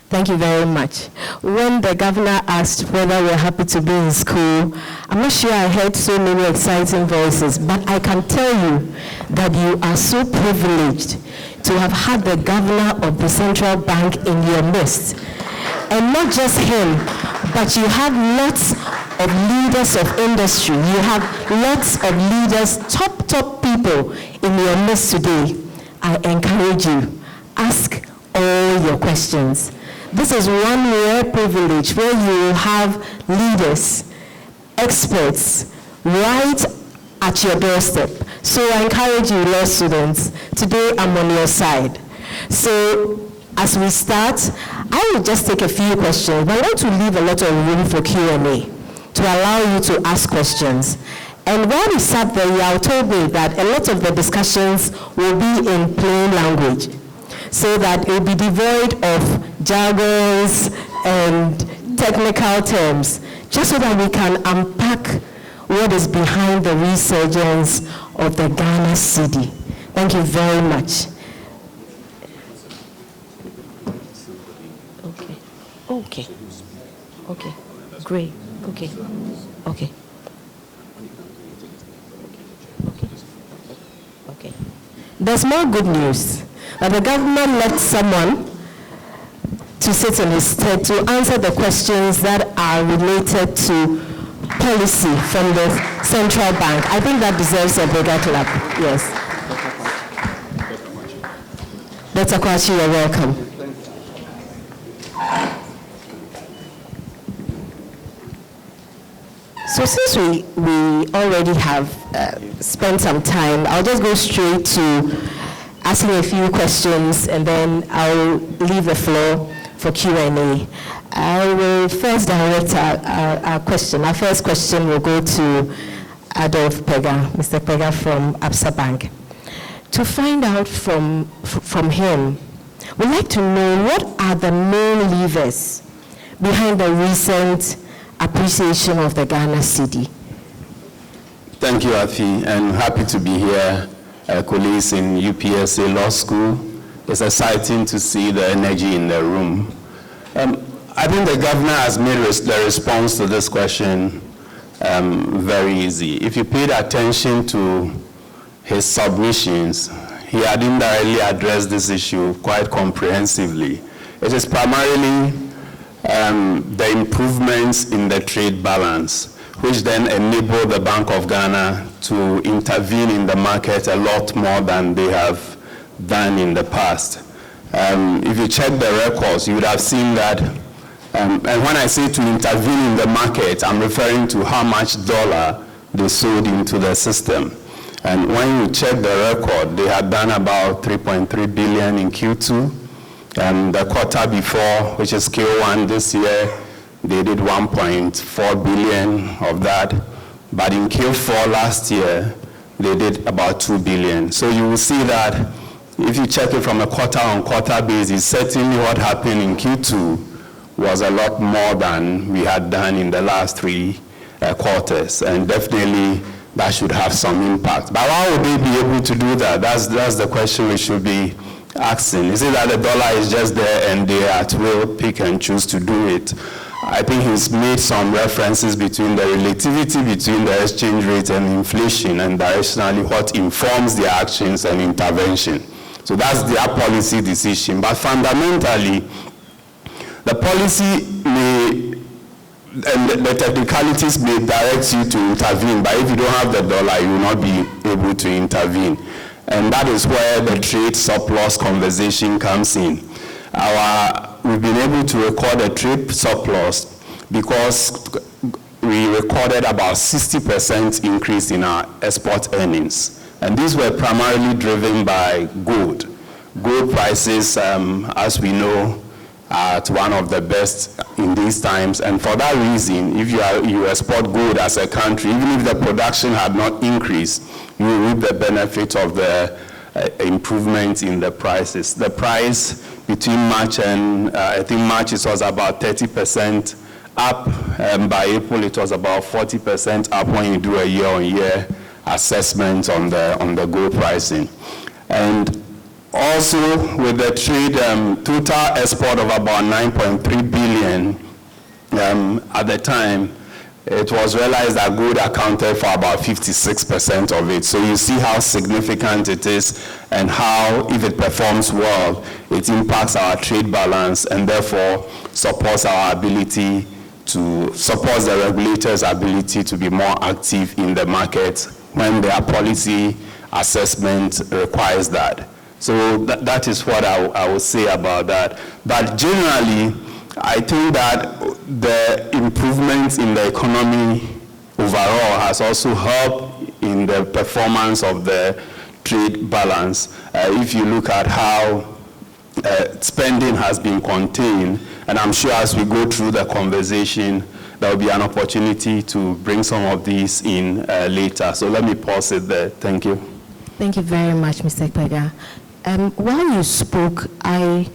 [SPEAKER 5] Thank you very much. When the governor asked whether we're happy to be in school, I'm not sure I heard so many exciting voices, but I can tell you that you are so privileged to have had the governor of the central bank in your midst. And not just him, but you have lots of leaders of industry. You have lots of leaders, top people in your midst today. I encourage you, ask all your questions. This is one rare privilege where you have leaders, experts, right at your doorstep. So I encourage you, law students, today I'm on your side. So as we start, I will just take a few questions, but I want to leave a lot of room for Q&A to allow you to ask questions. And while we sat there, you told me that a lot of the discussions will be in plain language, so that it will be devoid of jargons and technical terms, just so that we can unpack what is behind the resurgence of the Ghana Cedi. Thank you very much. Okay, great, okay. There's more good news. That the government left someone to sit in his stead to answer the questions that are related to policy from the central bank. I think that deserves a bigger clap. Yes. Dr. Kwachi, you're welcome. So since we already have spent some time, I'll just go straight to asking a few questions, and then I'll leave the floor for Q&A. I will first direct our question. Our first question will go to Adolf Pega, Mr. Pega from ABSA Bank. To find out from him, we'd like to know what are the main levers behind the recent appreciation of the Ghana Cedi.
[SPEAKER 6] Thank you, Afi, and happy to be here. Colleagues in UPSA Law School. It's exciting to see the energy in the room. I think the governor has made the response to this question very easy. If you paid attention to his submissions, he had indirectly addressed this issue quite comprehensively. It is primarily the improvements in the trade balance, which then enable the Bank of Ghana to intervene in the market a lot more than they have done in the past. If you check the records, you would have seen that, and when I say to intervene in the market, I'm referring to how much dollar they sold into the system. And when you check the record, they had done about 3.3 billion in Q2. The quarter before, which is Q1 this year, they did 1.4 billion of that. But in Q4 last year, they did about 2 billion. So you will see that if you check it from a quarter-on-quarter basis, certainly what happened in Q2 was a lot more than we had done in the last 3 quarters. And definitely that should have some impact. But how would they be able to do that? That's the question we should be asking. Is it that the dollar is just there and they at will pick and choose to do it? I think he's made some references between the relativity between the exchange rate and inflation, and directionally what informs their actions and intervention. So that's their policy decision. But fundamentally, the policy may, and the technicalities may direct you to intervene, but if you don't have the dollar, you will not be able to intervene. And that is where the trade surplus conversation comes in. We've been able to record a trade surplus because we recorded about 60% increase in our export earnings. And these were primarily driven by gold. Gold prices, as we know, are at one of the best in these times. And for that reason, if you export gold as a country, even if the production had not increased, you will reap the benefit of the improvement in the prices. The price between March and, I think March it was about 30% up. By April it was about 40% up when you do a year-on-year assessment on the gold pricing. And Also, with the trade total export of about 9.3 billion at the time, it was realized that gold accounted for about 56% of it. So you see how significant it is and how, if it performs well, it impacts our trade balance and therefore supports our ability to support the regulators' ability to be more active in the market when their policy assessment requires that. So that is what I would say about that. But generally, I think that the improvements in the economy overall has also helped in the performance of the trade balance. If you look at how spending has been contained, and I'm sure as we go through the conversation, there will be an opportunity to bring some of these in later. So let me pause it there. Thank you.
[SPEAKER 5] Thank you very much, Mr. Pega. While you spoke, I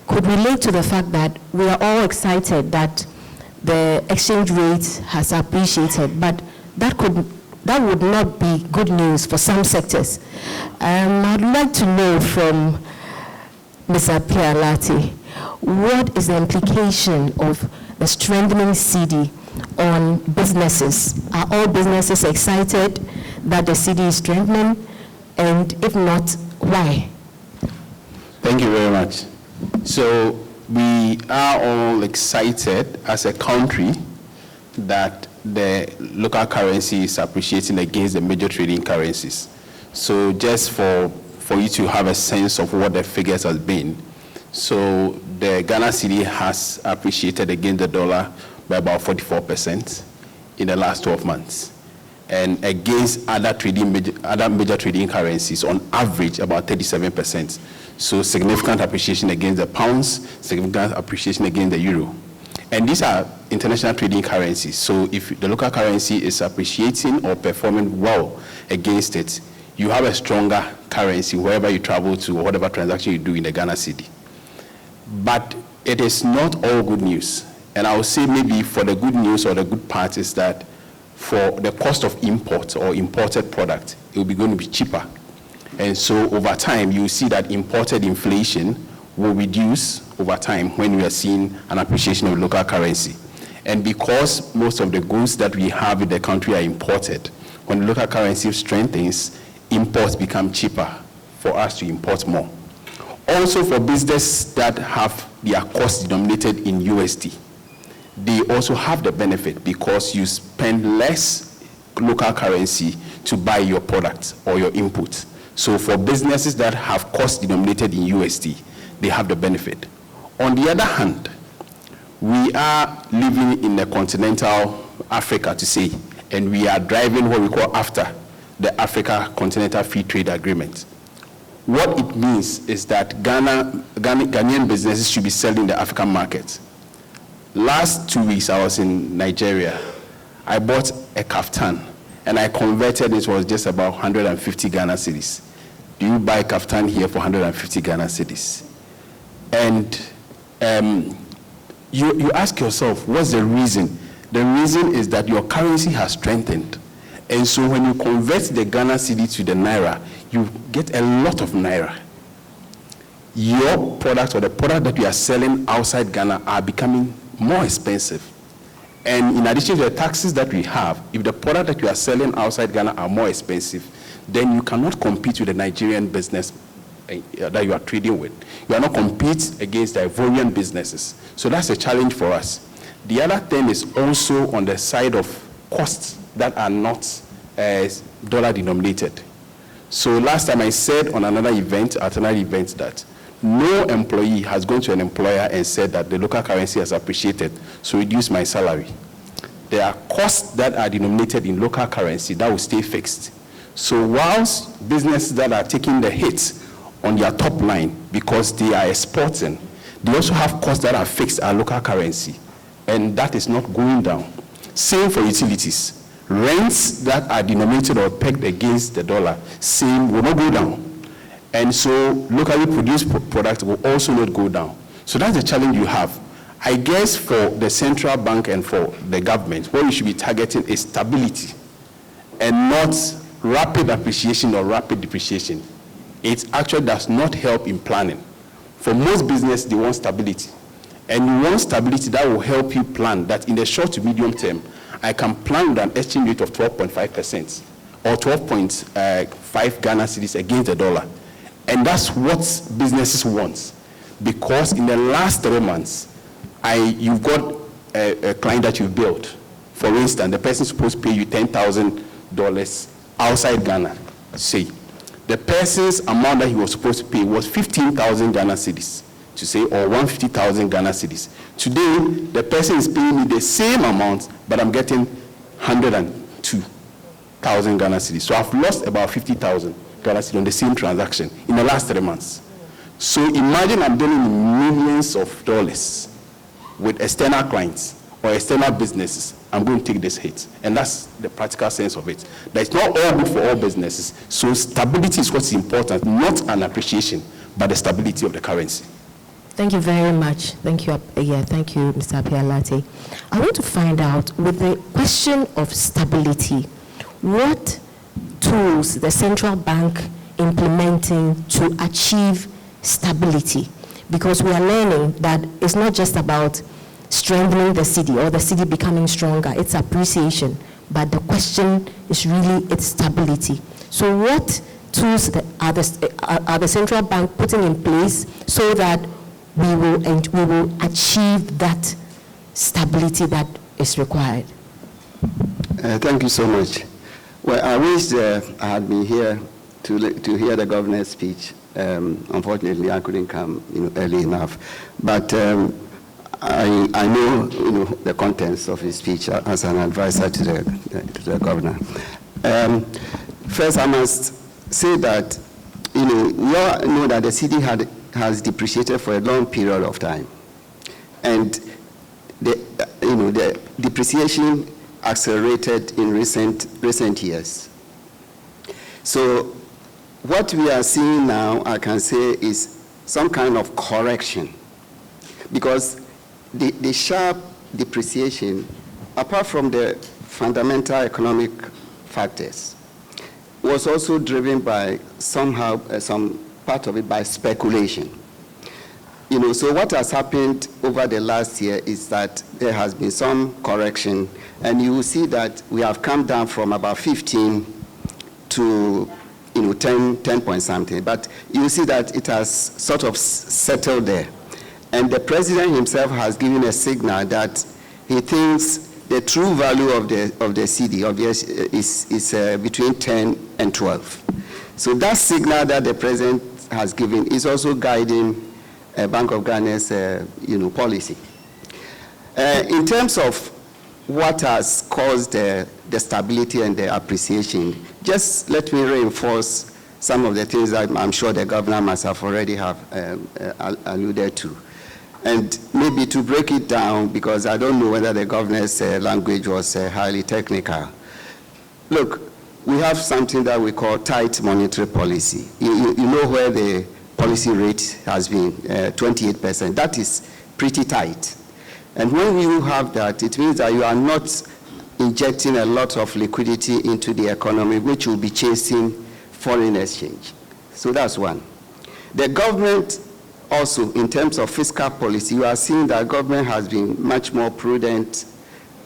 [SPEAKER 5] could relate to the fact that we are all excited that the exchange rate has appreciated, but that would not be good news for some sectors. I'd like to know from Mr. Pialati, what is the implication of the strengthening cedi on businesses? Are all businesses excited that the cedi is strengthening? And if not, why?
[SPEAKER 2] Thank you very much. So we are all excited as a country that the local currency is appreciating against the major trading currencies. So just for you to have a sense of what the figures have been. So the Ghana cedi has appreciated against the dollar by about 44% in the last 12 months. And against other major trading currencies, on average, about 37%. So significant appreciation against the pounds, significant appreciation against the euro. And these are international trading currencies. So if the local currency is appreciating or performing well against it, you have a stronger currency wherever you travel to or whatever transaction you do in the Ghana cedi. But it is not all good news. And I would say maybe for the good news or the good part is that for the cost of import or imported product, it will be going to be cheaper. And so over time, you see that imported inflation will reduce over time when we are seeing an appreciation of local currency. And because most of the goods that we have in the country are imported, when the local currency strengthens, imports become cheaper for us to import more. Also for businesses that have their costs denominated in USD, they also have the benefit because you spend less local currency to buy your product or your input. So for businesses that have costs denominated in USD, they have the benefit. On the other hand, we are living in a continental Africa to say, and we are driving what we call after the Africa Continental Free Trade Agreement. What it means is that Ghanaian businesses should be selling the African market. Last 2 weeks, I was in Nigeria. I bought a kaftan, and I converted it was just about 150 Ghana cedis. Do you buy kaftan here for 150 Ghana cedis? And you ask yourself, what's the reason? The reason is that your currency has strengthened. And so when you convert the Ghana cedi to the naira, you get a lot of naira. Your product or the product that you are selling outside Ghana are becoming more expensive. And in addition to the taxes that we have, if the product that you are selling outside Ghana are more expensive, then you cannot compete with the Nigerian business that you are trading with. You cannot compete against the Ivorian businesses. So that's a challenge for us. The other thing is also on the side of costs that are not dollar denominated. So last time I said on another event, that no employee has gone to an employer and said that the local currency has appreciated, so reduce my salary. There are costs that are denominated in local currency that will stay fixed. So whilst businesses that are taking the hit on their top line because they are exporting, they also have costs that are fixed at local currency, and that is not going down. Same for utilities. Rents that are denominated or pegged against the dollar, same, will not go down. And so locally produced products will also not go down. So that's the challenge you have. I guess for the central bank and for the government, what we should be targeting is stability and not rapid appreciation or rapid depreciation.
[SPEAKER 6] it actually does not help in planning. For most business, they want stability. And you want stability that will help you plan that in the short to medium term, I can plan with an exchange rate of 12.5% or 12.5 Ghana cedis against the dollar. And that's what businesses want. Because in the last 3 months, you've got a client that you built. For instance, the person is supposed to pay you $10,000 outside Ghana, say. The person's amount that he was supposed to pay was 15,000 Ghana cedis, to say, or 150,000 Ghana cedis. Today, the person is paying me the same amount, but I'm getting 102,000 Ghana cedis. So I've lost about 50,000 Ghana cedis on the same transaction in the last 3 months. So imagine I'm dealing in millions of dollars with external clients or external businesses. I'm going to take this hit. And that's the practical sense of it. That it's not all good for all businesses. So stability is what's important, not an appreciation, but the stability of the currency.
[SPEAKER 5] Thank you very much. Thank you, thank you, Mr. Apialate. I want to find out, with the question of stability, what tools the central bank implementing to achieve stability? Because we are learning that it's not just about strengthening the cedi or the cedi becoming stronger, it's appreciation, but the question is really its stability. So what tools are the central bank putting in place so that we will achieve that stability that is required?
[SPEAKER 7] Thank you so much. Well, I wish I had been here to hear the governor's speech. Unfortunately, I couldn't come early enough. But I know the contents of his speech as an advisor to the governor. First, I must say that we all know that the cedi has depreciated for a long period of time, and the depreciation accelerated in recent years. So what we are seeing now, I can say, is some kind of correction, because the sharp depreciation, apart from the fundamental economic factors, was also driven by somehow some part of it by speculation. So what has happened over the last year is that there has been some correction, and you will see that we have come down from about 15 to 10 point something, but you see that it has sort of settled there. And the president himself has given a signal that he thinks the true value of the cedi is between 10 and 12. So that signal that the president has given is also guiding Bank of Ghana's policy. In terms of what has caused the stability and the appreciation, just let me reinforce some of the things that I'm sure the governor must have already alluded to. And maybe to break it down, because I don't know whether the governor's language was highly technical. Look, we have something that we call tight monetary policy. You know where the policy rate has been, 28%. That is pretty tight. And when you have that, it means that you are not injecting a lot of liquidity into the economy, which will be chasing foreign exchange. So that's one. The government also, in terms of fiscal policy, you are seeing that government has been much more prudent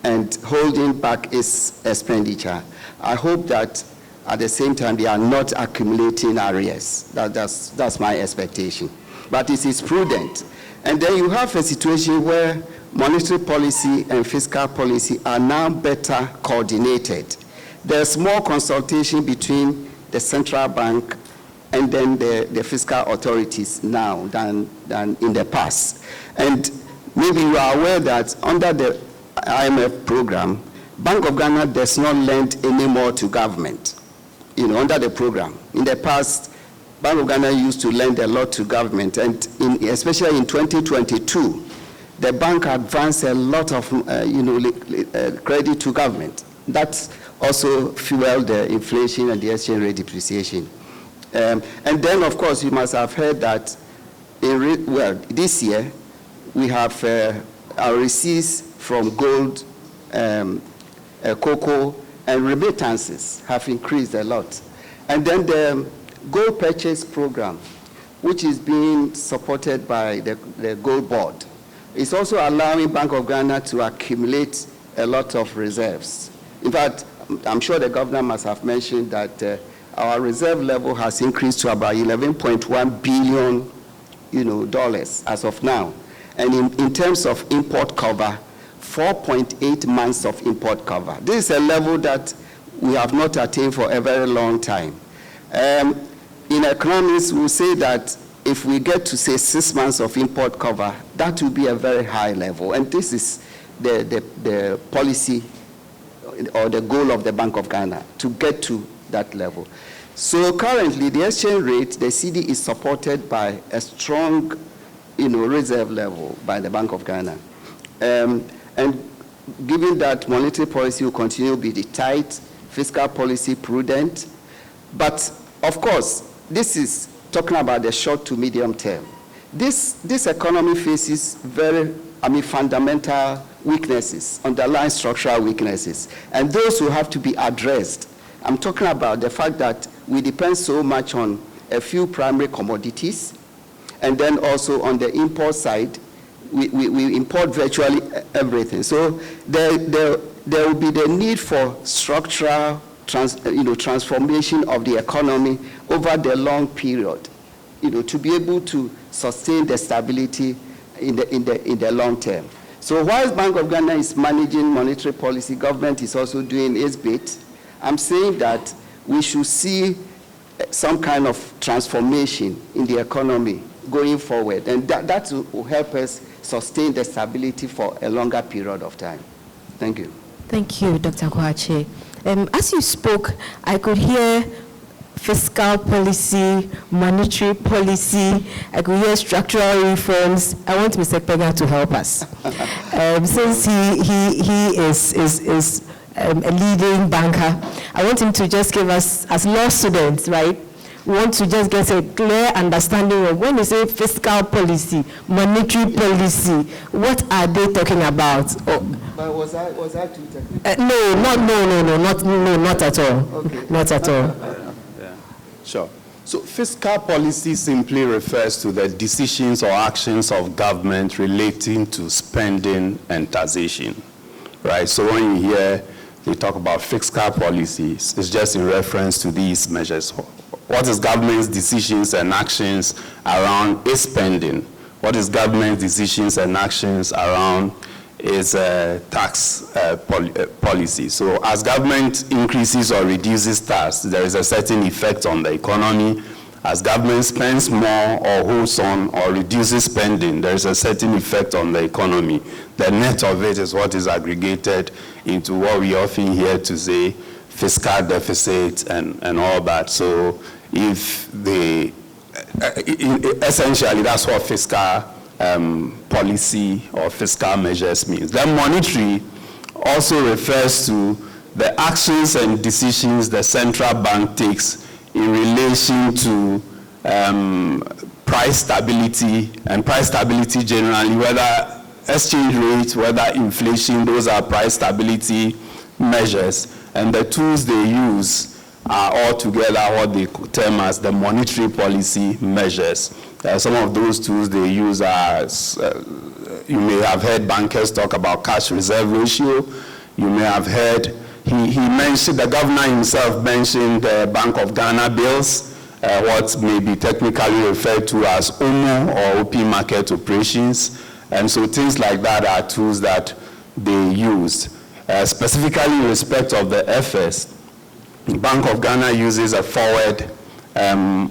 [SPEAKER 7] and holding back its expenditure. I hope that at the same time they are not accumulating arrears. That's my expectation. But it is prudent. And then you have a situation where monetary policy and fiscal policy are now better coordinated. There's more consultation between the central bank and then the fiscal authorities now than in the past. And maybe you are aware that under the IMF program, Bank of Ghana does not lend any more to government, under the program. In the past, Bank of Ghana used to lend a lot to government, and especially in 2022, the bank advanced a lot of credit to government. That also fueled the inflation and the exchange rate depreciation. And then, of course, you must have heard that this year we have our receipts from gold, cocoa, and remittances have increased a lot. And then gold purchase program, which is being supported by the Gold Board. It's also allowing Bank of Ghana to accumulate a lot of reserves. In fact, I'm sure the governor must have mentioned that our reserve level has increased to about $11.1 billion, dollars as of now. And in terms of import cover, 4.8 months of import cover. This is a level that we have not attained for a very long time. In economics, we say that if we get to, say, 6 months of import cover, that will be a very high level. And this is the policy or the goal of the Bank of Ghana, to get to that level. So currently, the exchange rate, the cedi, is supported by a strong, reserve level by the Bank of Ghana. And given that monetary policy will continue to be the tight, fiscal policy prudent, but of course, this is talking about the short to medium term. This economy faces very, fundamental weaknesses, underlying structural weaknesses, and those will have to be addressed. I'm talking about the fact that we depend so much on a few primary commodities, and then also on the import side, we import virtually everything. So there will be the need for structural transformation of the economy over the long period, to be able to sustain the stability in the long term. So whilst Bank of Ghana is managing monetary policy, government is also doing its bit. I'm saying that we should see some kind of transformation in the economy going forward, and that will help us sustain the stability for a longer period of time. Thank you.
[SPEAKER 5] Thank you, Dr. Kwache. As you spoke, I could hear fiscal policy, monetary policy, I could hear structural reforms. I want Mr. Pega to help us. Since he is a leading banker, I want him to just give us, as law students, right, we want to just get a clear understanding of when you say fiscal policy, monetary policy, what are they talking about?
[SPEAKER 7] But was I too technical?
[SPEAKER 5] No, not at all.
[SPEAKER 7] Okay.
[SPEAKER 5] Not at all.
[SPEAKER 6] Yeah. Sure. So fiscal policy simply refers to the decisions or actions of government relating to spending and taxation, right? So when you hear they talk about fiscal policies, it's just in reference to these measures. What is government's decisions and actions around its spending? What is government's decisions and actions around its tax policy? So as government increases or reduces tax, there is a certain effect on the economy. As government spends more or holds on or reduces spending, there is a certain effect on the economy. The net of it is what is aggregated into what we often hear to say fiscal deficit and all that. So if essentially that's what fiscal policy or fiscal measures means. Then monetary also refers to the actions and decisions the central bank takes in relation to price stability, and price stability generally, whether exchange rate, whether inflation, those are price stability measures. And the tools they use are altogether what they term as the monetary policy measures. Some of those tools they use are, you may have heard bankers talk about cash reserve ratio. You may have heard, he mentioned, the governor himself mentioned the Bank of Ghana bills, what may be technically referred to as OMO or open market operations. And so things like that are tools that they use. Specifically in respect of the FS, Bank of Ghana uses a forward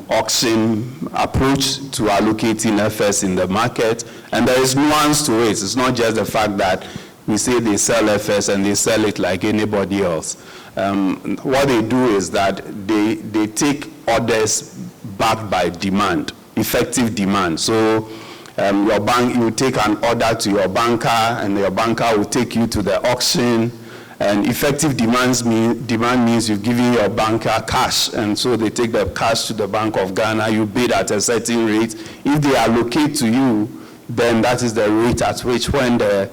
[SPEAKER 6] auction approach to allocating FS in the market, and there is nuance to it. It's not just the fact that we say they sell FS and they sell it like anybody else. What they do is that they take orders backed by demand, effective demand. So your bank, you take an order to your banker, and your banker will take you to the auction. And effective demand means you've given your banker cash, and so they take the cash to the Bank of Ghana. You bid at a certain rate. If they allocate to you, then that is the rate at which, when the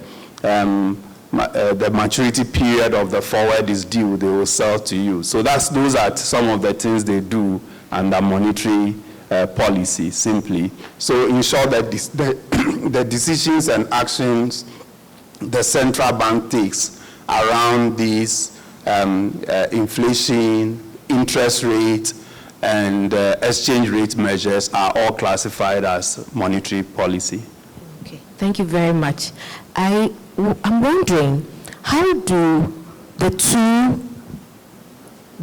[SPEAKER 6] maturity period of the forward is due, they will sell to you. So those are some of the things they do under monetary policy, simply. So in short, that the decisions and actions the central bank takes around these inflation, interest rate, and exchange rate measures are all classified as monetary policy.
[SPEAKER 5] Okay, thank you very much. I'm wondering, how do the two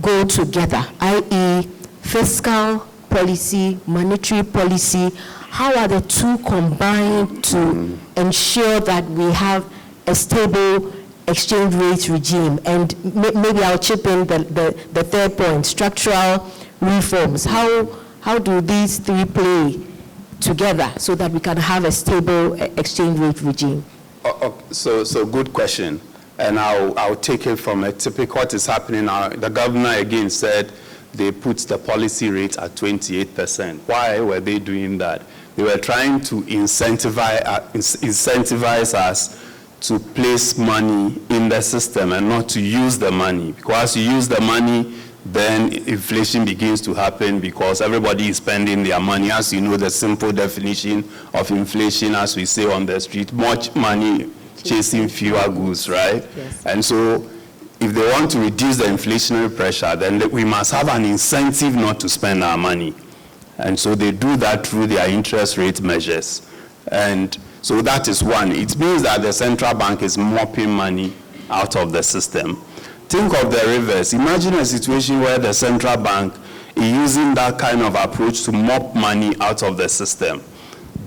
[SPEAKER 5] go together, i.e. fiscal policy, monetary policy? How are the two combined to ensure that we have a stable exchange rate regime? And maybe I'll chip in the third point, structural reforms. How do these three play together so that we can have a stable exchange rate regime?
[SPEAKER 6] So good question. And I'll take it from a typical what is happening now. The governor again said they put the policy rate at 28%. Why were they doing that? They were trying to incentivize us to place money in the system and not to use the money. Because you use the money, then inflation begins to happen because everybody is spending their money. As you know, the simple definition of inflation, as we say on the street, much money chasing fewer goods, right?
[SPEAKER 5] Yes.
[SPEAKER 6] And so if they want to reduce the inflationary pressure, then we must have an incentive not to spend our money. And so they do that through their interest rate measures. And so that is one. It means that the central bank is mopping money out of the system. Think of the reverse. Imagine a situation where the central bank is using that kind of approach to mop money out of the system.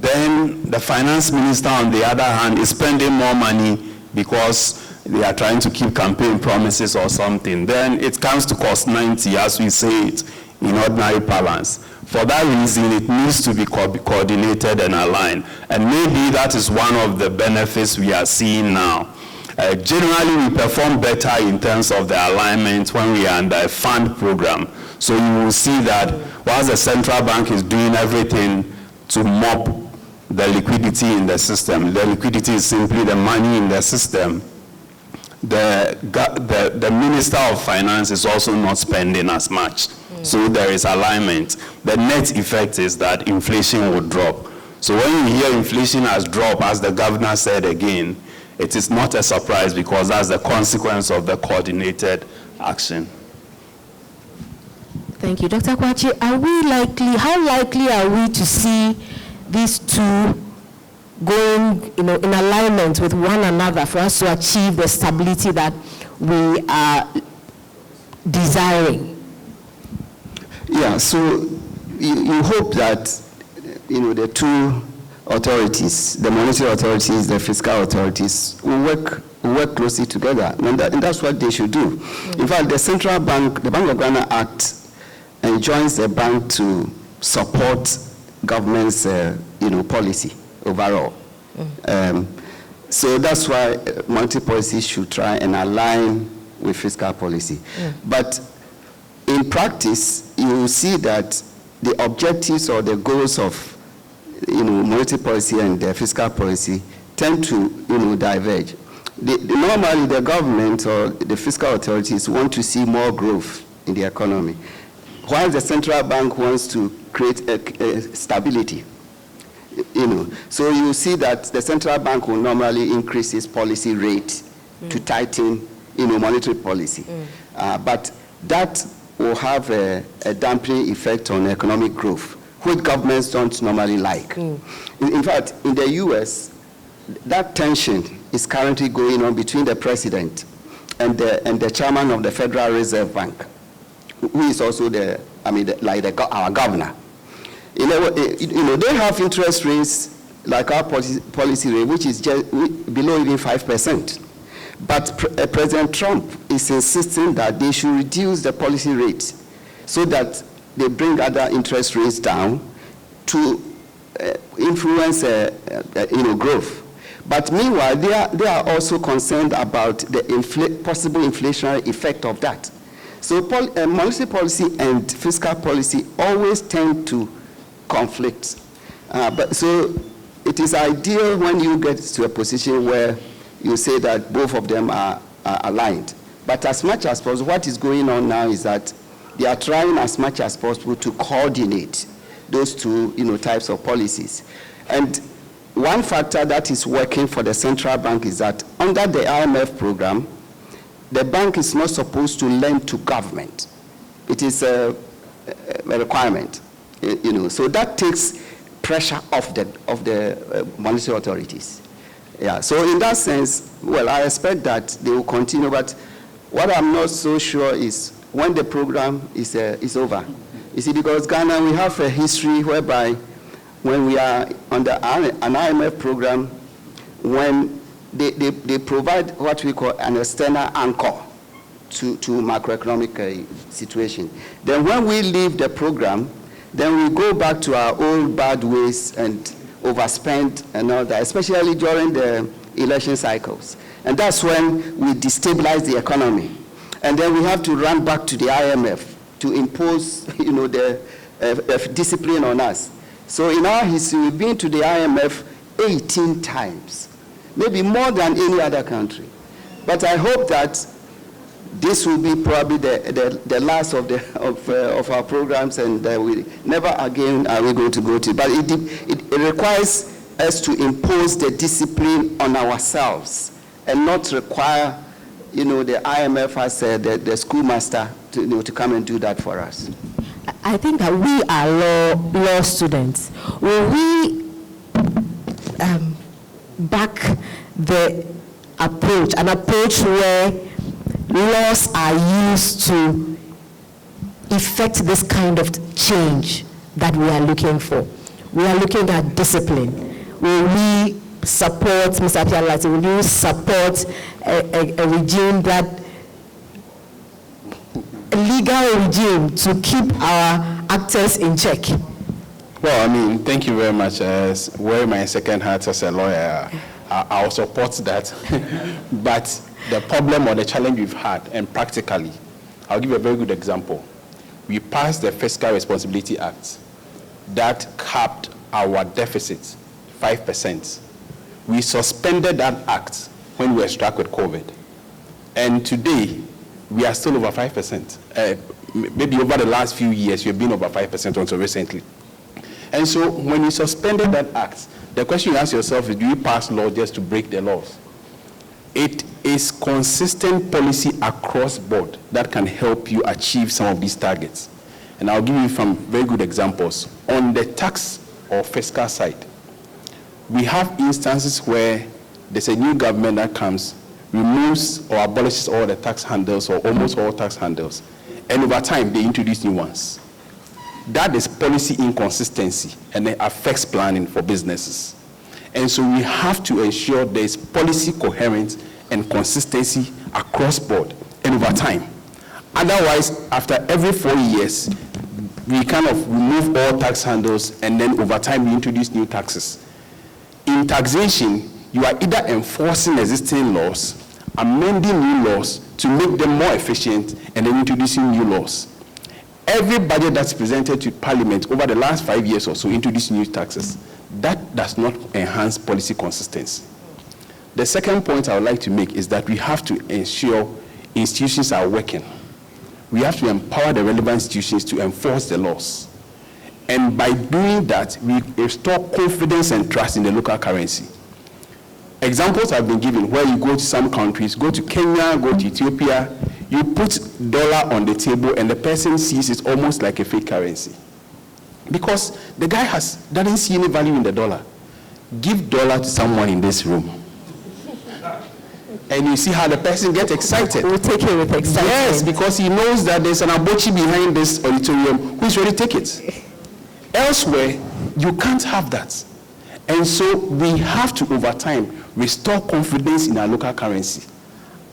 [SPEAKER 6] Then the finance minister, on the other hand, is spending more money because they are trying to keep campaign promises or something. Then it comes to cost 90, as we say it, in ordinary parlance. For that reason, it needs to be coordinated and aligned. And maybe that is one of the benefits we are seeing now. Generally, we perform better in terms of the alignment when we are under a fund program. So you will see that whilst the central bank is doing everything to mop the liquidity in the system, the liquidity is simply the money in the system, the Minister of Finance is also not spending as much. So there is alignment. The net effect is that inflation will drop. So when you hear inflation has dropped, as the governor said again, it is not a surprise because that's the consequence of the coordinated action.
[SPEAKER 5] Thank you. Dr. Kwachi, how likely are we to see these two going in alignment with one another for us to achieve the stability that we are desiring?
[SPEAKER 7] Yeah, so you hope that the two authorities, the monetary authorities, the fiscal authorities, will work closely together, and that's what they should do. In fact, the central bank, the Bank of Ghana Act, enjoins the bank to support government's policy overall. So that's why monetary policy should try and align with fiscal policy. But in practice, you will see that the objectives or the goals of monetary policy and the fiscal policy tend to diverge. Normally, the government or the fiscal authorities want to see more growth in the economy, while the central bank wants to create a stability. So you see that the central bank will normally increase its policy rate to tighten monetary policy. But that will have a dampening effect on economic growth, which governments don't normally like. In fact, in the US, that tension is currently going on between the president and the chairman of the Federal Reserve Bank, who is also our governor. They have interest rates like our policy rate, which is just below even 5%. But President Trump is insisting that they should reduce the policy rate so that they bring other interest rates down to influence growth. But meanwhile, they are also concerned about the possible inflationary effect of that. So monetary policy and fiscal policy always tend to conflict. So it is ideal when you get to a position where you say that both of them are aligned. But as much as possible, what is going on now is that they are trying as much as possible to coordinate those two, types of policies. And one factor that is working for the central bank is that under the IMF program, the bank is not supposed to lend to government. It is a requirement, So that takes pressure off the monetary authorities. Yeah. So in that sense, well, I expect that they will continue. But what I'm not so sure is when the program is over. You see, because Ghana, we have a history whereby when we are under an IMF program, when they provide what we call an external anchor to macroeconomic situation. Then when we leave the program, then we go back to our old bad ways and overspend and all that, especially during the election cycles. And that's when we destabilize the economy. And then we have to run back to the IMF to impose, the discipline on us. So in our history, we've been to the IMF 18 times, maybe more than any other country. But I hope that this will be probably the last of our programs, and we never again are we going to go to. But it requires us to impose the discipline on ourselves and not require, the IMF as the schoolmaster to come and do that for us.
[SPEAKER 5] I think that we are law students. Will we back the approach, an approach where laws are used to effect this kind of change that we are looking for? We are looking at discipline. Will we support, Mr. Apialati, will you support a regime a legal regime to keep our actors in check?
[SPEAKER 6] Well, thank you very much. Wearing my second hat as a lawyer, I'll support that. But the problem or the challenge we've had, and practically, I'll give you a very good example. We passed the Fiscal Responsibility Act that capped our deficit 5%. We suspended that act when we were struck with COVID. And today, we are still over 5%. Maybe over the last few years, we've been over 5% until recently. And so when you suspended that act, the question you ask yourself is, do you pass law just to break the laws? It is consistent policy across board that can help you achieve some of these targets. And I'll give you some very good examples. On the tax or fiscal side, we have instances where there's a new government that comes, removes or abolishes all the tax handles or almost all tax handles, and over time they introduce new ones. That is policy inconsistency, and it affects planning for businesses. And so we have to ensure there's policy coherence and consistency across board and over time. Otherwise, after every 4 years, we kind of remove all tax handles, and then over time we introduce new taxes. In taxation, you are either enforcing existing laws, amending new laws to make them more efficient, and then introducing new laws. Every budget that's presented to Parliament over the last 5 years or so introduced new taxes. That does not enhance policy consistency. The second point I would like to make is that we have to ensure institutions are working. We have to empower the relevant institutions to enforce the laws. And by doing that, we restore confidence and trust in the local currency. Examples have been given where you go to some countries, go to Kenya, go to Ethiopia, you put dollar on the table and the person sees it almost like a fake currency. Because the guy doesn't see any value in the dollar. Give dollar to someone in this room. And you see how the person gets excited.
[SPEAKER 5] We'll take it with excitement.
[SPEAKER 6] Yes, because he knows that there's an abochi behind this auditorium who's ready to take it. Elsewhere, you can't have that. And so we have to, over time, restore confidence in our local currency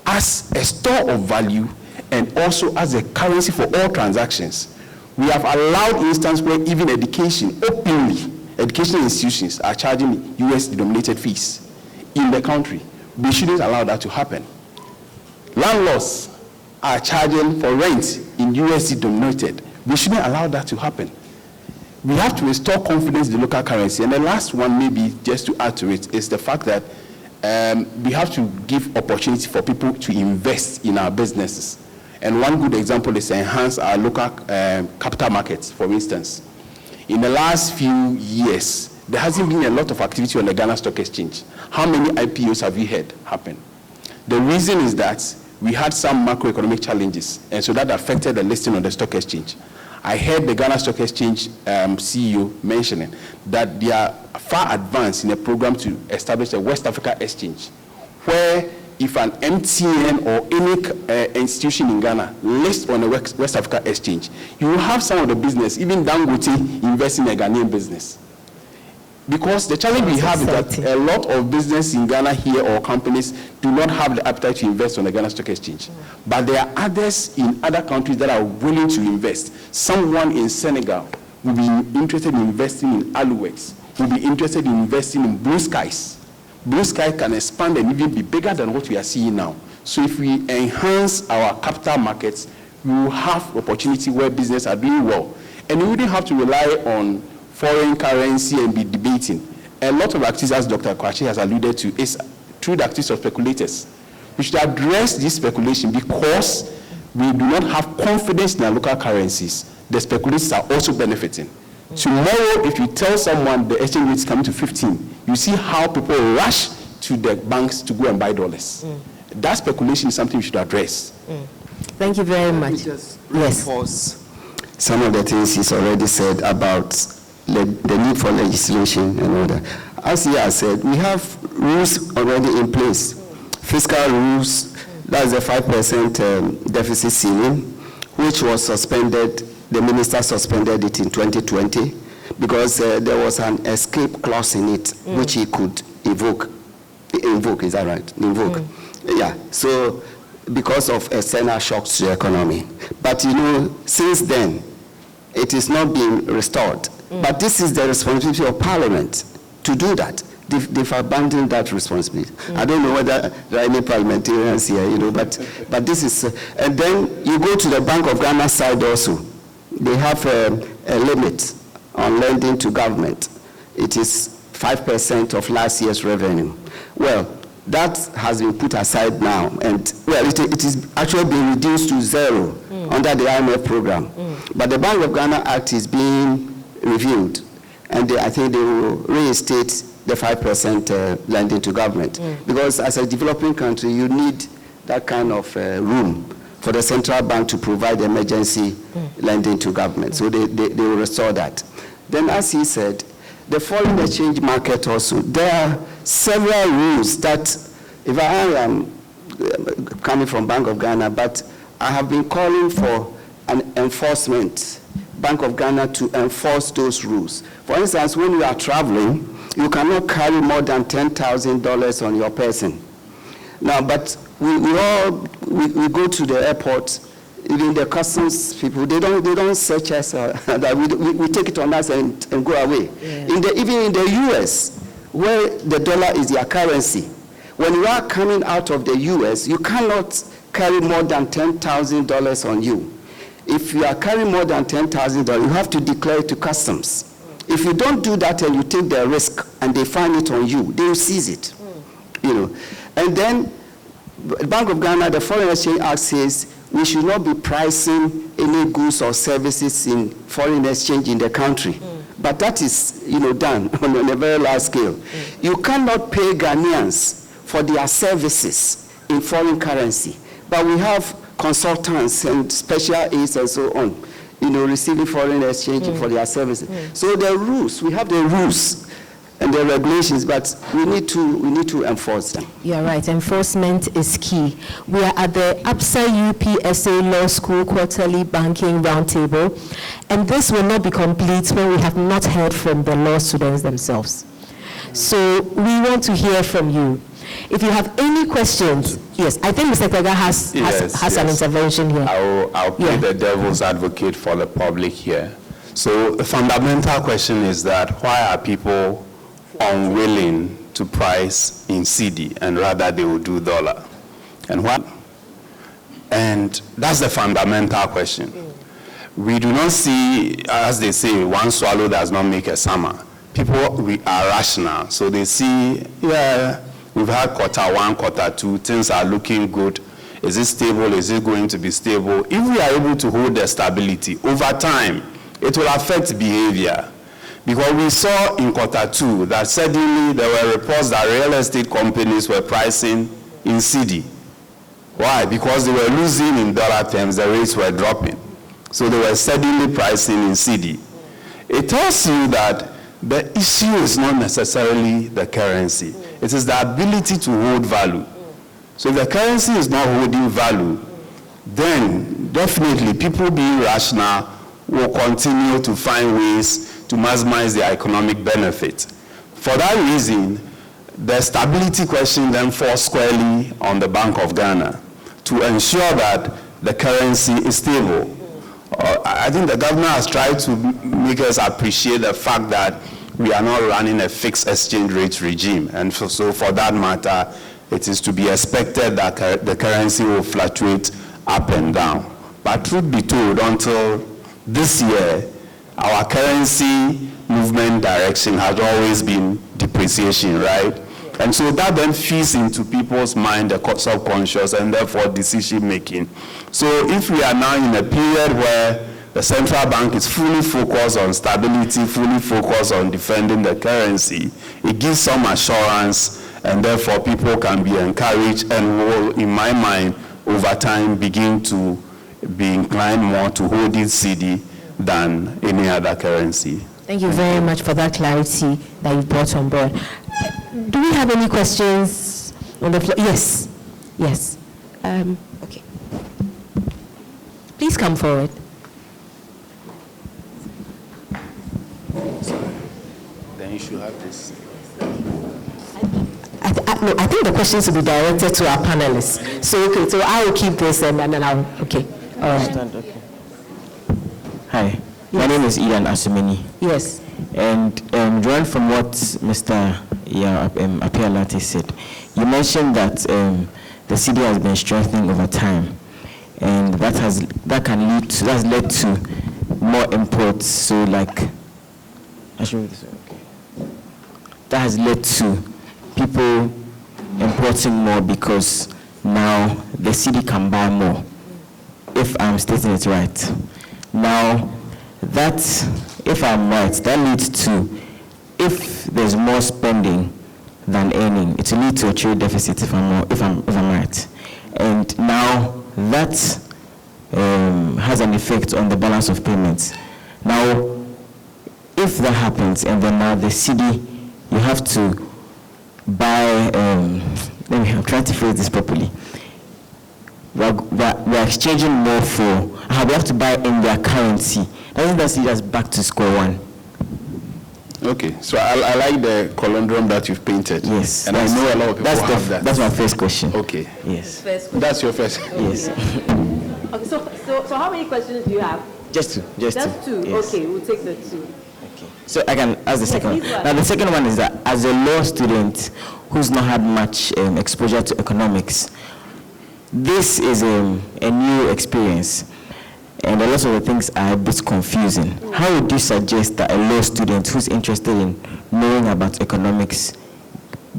[SPEAKER 6] as a store of value and also as a currency for all transactions. We have allowed instances where even education, openly, educational institutions are charging US-denominated fees in the country. We shouldn't allow that to happen. Landlords are charging for rent in USD-denominated. We shouldn't allow that to happen. We have to restore confidence in the local currency. And the last one, maybe just to add to it, is the fact that we have to give opportunity for people to invest in our businesses.
[SPEAKER 2] And one good example is to enhance our local capital markets, for instance. In the last few years, there hasn't been a lot of activity on the Ghana Stock Exchange. How many IPOs have you heard happen? The reason is that we had some macroeconomic challenges, and so that affected the listing on the stock exchange. I heard the Ghana Stock Exchange CEO mentioning that they are far advanced in a program to establish a West Africa exchange, where if an MTN or any institution in Ghana lists on a West Africa exchange, you will have some of the business, even Dangote, invest in a Ghanaian business. Because the challenge we have is that a lot of business in Ghana here or companies do not have the appetite to invest on the Ghana Stock Exchange. But there are others in other countries that are willing to invest. Someone in Senegal will be interested in investing in Alouettes, will be interested in investing in Blue Skies. Blue Sky can expand and even be bigger than what we are seeing now. So if we enhance our capital markets, we will have opportunity where business are doing well. And we wouldn't have to rely on foreign currency and be debating. A lot of activities, as Dr. Kwachi has alluded to, is through the activities of speculators. We should address this speculation because we do not have confidence in our local currencies. The speculators are also benefiting. Tomorrow, if you tell someone the exchange rate is coming to 15, you see how people rush to the banks to go and buy dollars. That speculation is something we should address.
[SPEAKER 5] Thank you very much.
[SPEAKER 7] Just reinforce some of the things he's already said about the need for legislation and all that. As he has said, we have rules already in place. Fiscal rules, that's the 5% deficit ceiling, which was suspended. The minister suspended it in 2020 because there was an escape clause in it, which he could invoke, is that right? Invoke. Yeah, so because of external shocks to the economy. But you know, since then, it is not being restored. But this is the responsibility of Parliament to do that. They've abandoned that responsibility. I don't know whether there are any parliamentarians here, you know, but this is, and then you go to the Bank of Ghana side also. They have a limit on lending to government. It is 5% of last year's revenue. Well, that has been put aside now, and well, it is actually being reduced to zero under the IMF program. But the Bank of Ghana Act is being reviewed, and I think they will reinstate the 5% lending to government. Because as a developing country, you need that kind of room for the central bank to provide emergency lending to government. So they will restore that. Then, as he said, the foreign exchange market also, there are several rules that, if I am coming from Bank of Ghana, but I have been calling for an enforcement, Bank of Ghana to enforce those rules. For instance, when you are traveling, you cannot carry more than $10,000 on your person. Now, but we go to the airport, even the customs people, they don't search us, that we take it on us and go away. Yeah. Even in the US, where the dollar is their currency, when you are coming out of the US, you cannot carry more than $10,000 on you. If you are carrying more than $10,000, you have to declare it to customs. If you don't do that and you take the risk and they find it on you, they will seize it. You know. And then Bank of Ghana, the Foreign Exchange Act says we should not be pricing any goods or services in foreign exchange in the country. But that is, you know, done on a very large scale. You cannot pay Ghanaians for their services in foreign currency. But we have consultants and special aids and so on, you know, receiving foreign exchange for their services. So the rules, we have the rules and the regulations, but we need to enforce them.
[SPEAKER 5] You're right, enforcement is key. We are at the ABSA-UPSA Law School Quarterly Banking Roundtable, and this will not be complete when we have not heard from the law students themselves. So we want to hear from you. If you have any questions, yes, I think Mr. Kwega has an intervention here.
[SPEAKER 6] I'll play the devil's advocate for the public here. So the fundamental question is that why are people unwilling to price in cedi and rather they will do dollar? And what? And that's the fundamental question. We do not see, as they say, one swallow does not make a summer. People are rational, so they see, yeah, we've had quarter one, quarter two, things are looking good. Is it stable? Is it going to be stable? If we are able to hold the stability over time, it will affect behavior. Because we saw in Q2 that suddenly there were reports that real estate companies were pricing in Cedi. Why? Because they were losing in dollar terms, the rates were dropping. So they were suddenly pricing in Cedi. It tells you that the issue is not necessarily the currency. It is the ability to hold value. So if the currency is not holding value, then definitely people being rational will continue to find ways to maximize their economic benefit. For that reason, the stability question then falls squarely on the Bank of Ghana to ensure that the currency is stable. I think the governor has tried to make us appreciate the fact that we are not running a fixed exchange rate regime. And so for that matter, it is to be expected that the currency will fluctuate up and down. But truth be told, until this year, our currency movement direction has always been depreciation, right? And so that then feeds into people's mind, the subconscious, and therefore decision making. So if we are now in a period where the central bank is fully focused on stability, fully focused on defending the currency, it gives some assurance, and therefore people can be encouraged and will, in my mind, over time begin to be inclined more to holding Cedi than any other currency.
[SPEAKER 5] Thank you very much for that clarity that you brought on board. Do we have any questions on the floor? Yes. Yes. Okay. Please come forward.
[SPEAKER 6] Then you should have this.
[SPEAKER 5] I think the questions will be directed to our panelists. So, okay, so I will keep this and then I'll, okay. All right.
[SPEAKER 8] Okay. Hi, my name is Ian Asumeni.
[SPEAKER 5] Yes.
[SPEAKER 8] And drawing from what Mr. Apialati said, you mentioned that the cedi has been strengthening over time, and that's led to more imports. So, like, that has led to people importing more because now the cedi can buy more, if I'm stating it right. Now, that, if I'm right, that leads to, if there's more spending than earning, it will lead to a trade deficit if I'm right. And now that has an effect on the balance of payments. Now, if that happens, and then now the cedi, you have to buy, I'm trying to phrase this properly. We're exchanging more for, we have to buy in their currency. Doesn't that lead us back to square one?
[SPEAKER 1] Okay, so I like the conundrum that you've painted.
[SPEAKER 8] Yes.
[SPEAKER 1] And I know a lot of people have that.
[SPEAKER 8] That's my first question.
[SPEAKER 1] Okay.
[SPEAKER 8] Yes.
[SPEAKER 1] That's your first.
[SPEAKER 8] Yes.
[SPEAKER 5] Okay, so how many questions do you have?
[SPEAKER 8] Just two.
[SPEAKER 5] Just two?
[SPEAKER 8] Yes.
[SPEAKER 5] Okay, we'll take the two.
[SPEAKER 8] Okay. So I can ask the second one.
[SPEAKER 5] please go ahead.
[SPEAKER 8] Now the second one is that as a law student who's not had much exposure to economics, this is a new experience, and a lot of the things are a bit confusing. How would you suggest that a law student who's interested in knowing about economics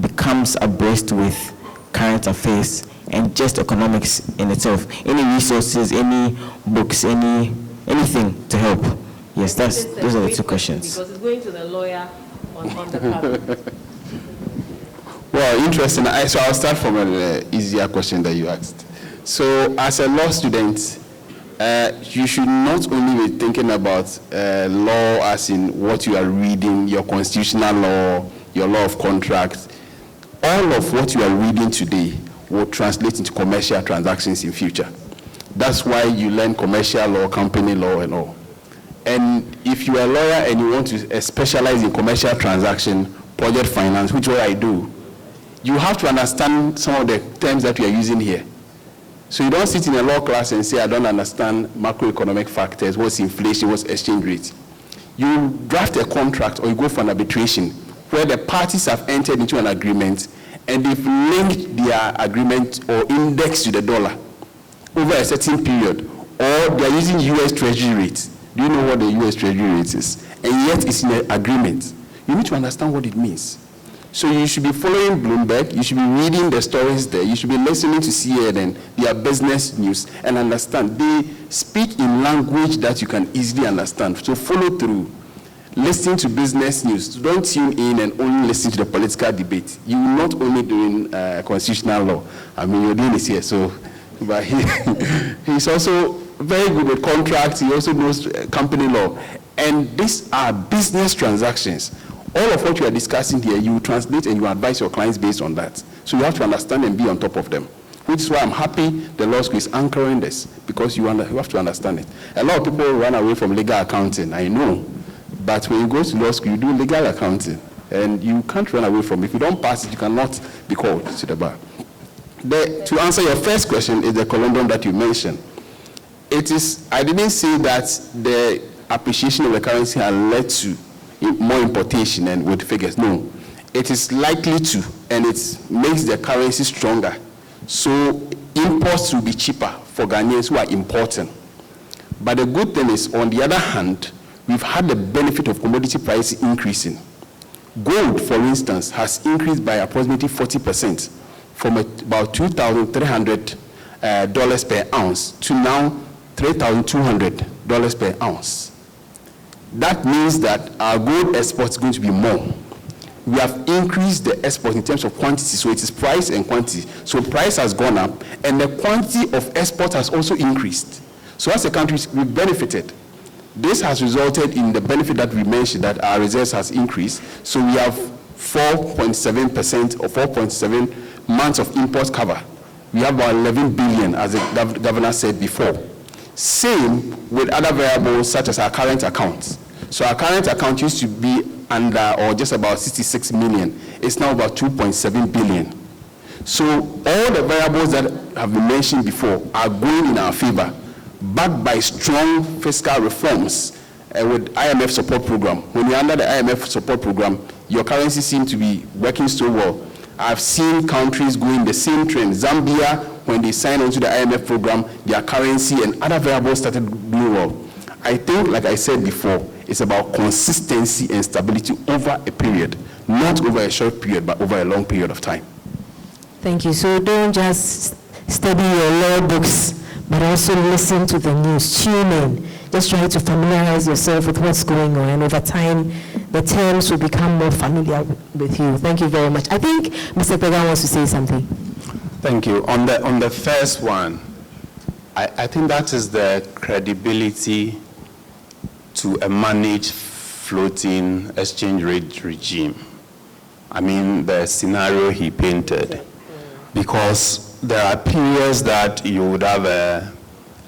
[SPEAKER 8] becomes abreast with current affairs and just economics in itself? Any resources, any books, anything to help? Yes, those are the two questions.
[SPEAKER 5] Because it's going to the lawyer on the cabinet.
[SPEAKER 1] Well, interesting. So I'll start from an easier question that you asked. So as a law student, you should not only be thinking about law as in what you are reading, your constitutional law, your law of contracts. All of what you are reading today will translate into commercial transactions in future. That's why you learn commercial law, company law, and all. And if you are a lawyer and you want to specialize in commercial transaction, project finance, which is what I do, you have to understand some of the terms that we are using here. So you don't sit in a law class and say, I don't understand macroeconomic factors, what's inflation, what's exchange rate. You draft a contract or you go for an arbitration where the parties have entered into an agreement and they've linked their agreement or index to the dollar over a certain period, or they're using US Treasury rates. Do you know what the US Treasury rate is? And yet it's in an agreement. You need to understand what it means.
[SPEAKER 6] So you should be following Bloomberg, you should be reading the stories there, you should be listening to CNN, their business news, and understand. They speak in language that you can easily understand. So follow through. Listen to business news. Don't tune in and only listen to the political debate. You're not only doing constitutional law. I mean, you're doing this here, so, but he's also very good with contracts. He also knows company law. And these are business transactions. All of what you are discussing here, you translate and you advise your clients based on that. So you have to understand and be on top of them, which is why I'm happy the law school is anchoring this, because you have to understand it. A lot of people run away from legal accounting, I know, but when you go to law school, you do legal accounting, and you can't run away from it. If you don't pass it, you cannot be called to the bar. To answer your first question is the conundrum that you mentioned. I didn't say that the appreciation of the currency has led to more importation and with figures. No, it is likely to, and it makes the currency stronger. So imports will be cheaper for Ghanaians who are importing. But the good thing is, on the other hand, we've had the benefit of commodity prices increasing. Gold, for instance, has increased by approximately 40% from about $2,300 per ounce to now $3,200 per ounce. That means that our gold export is going to be more. We have increased the export in terms of quantity, so it is price and quantity. So price has gone up, and the quantity of export has also increased. So as a country, we benefited. This has resulted in the benefit that we mentioned, that our reserves has increased. So we have 4.7% or 4.7 months of import cover. We have about 11 billion, as the governor said before. Same with other variables such as our current accounts. So our current account used to be under or just about 66 million. It's now about 2.7 billion. So all the variables that have been mentioned before are going in our favor, backed by strong fiscal reforms with IMF support program. When you're under the IMF support program, your currency seems to be working so well. I've seen countries going the same trend. Zambia, when they signed onto the IMF program, their currency and other variables started doing well. I think, like I said before, it's about consistency and stability over a period, not over a short period, but over a long period of time.
[SPEAKER 5] Thank you. So don't just study your law books, but also listen to the news. Tune in. Just try to familiarize yourself with what's going on, and over time, the terms will become more familiar with you. Thank you very much. I think Mr. Pega wants to say something.
[SPEAKER 6] Thank you. On the first one, I think that is the credibility to a managed floating exchange rate regime. I mean, the scenario he painted, because there are periods that you would have a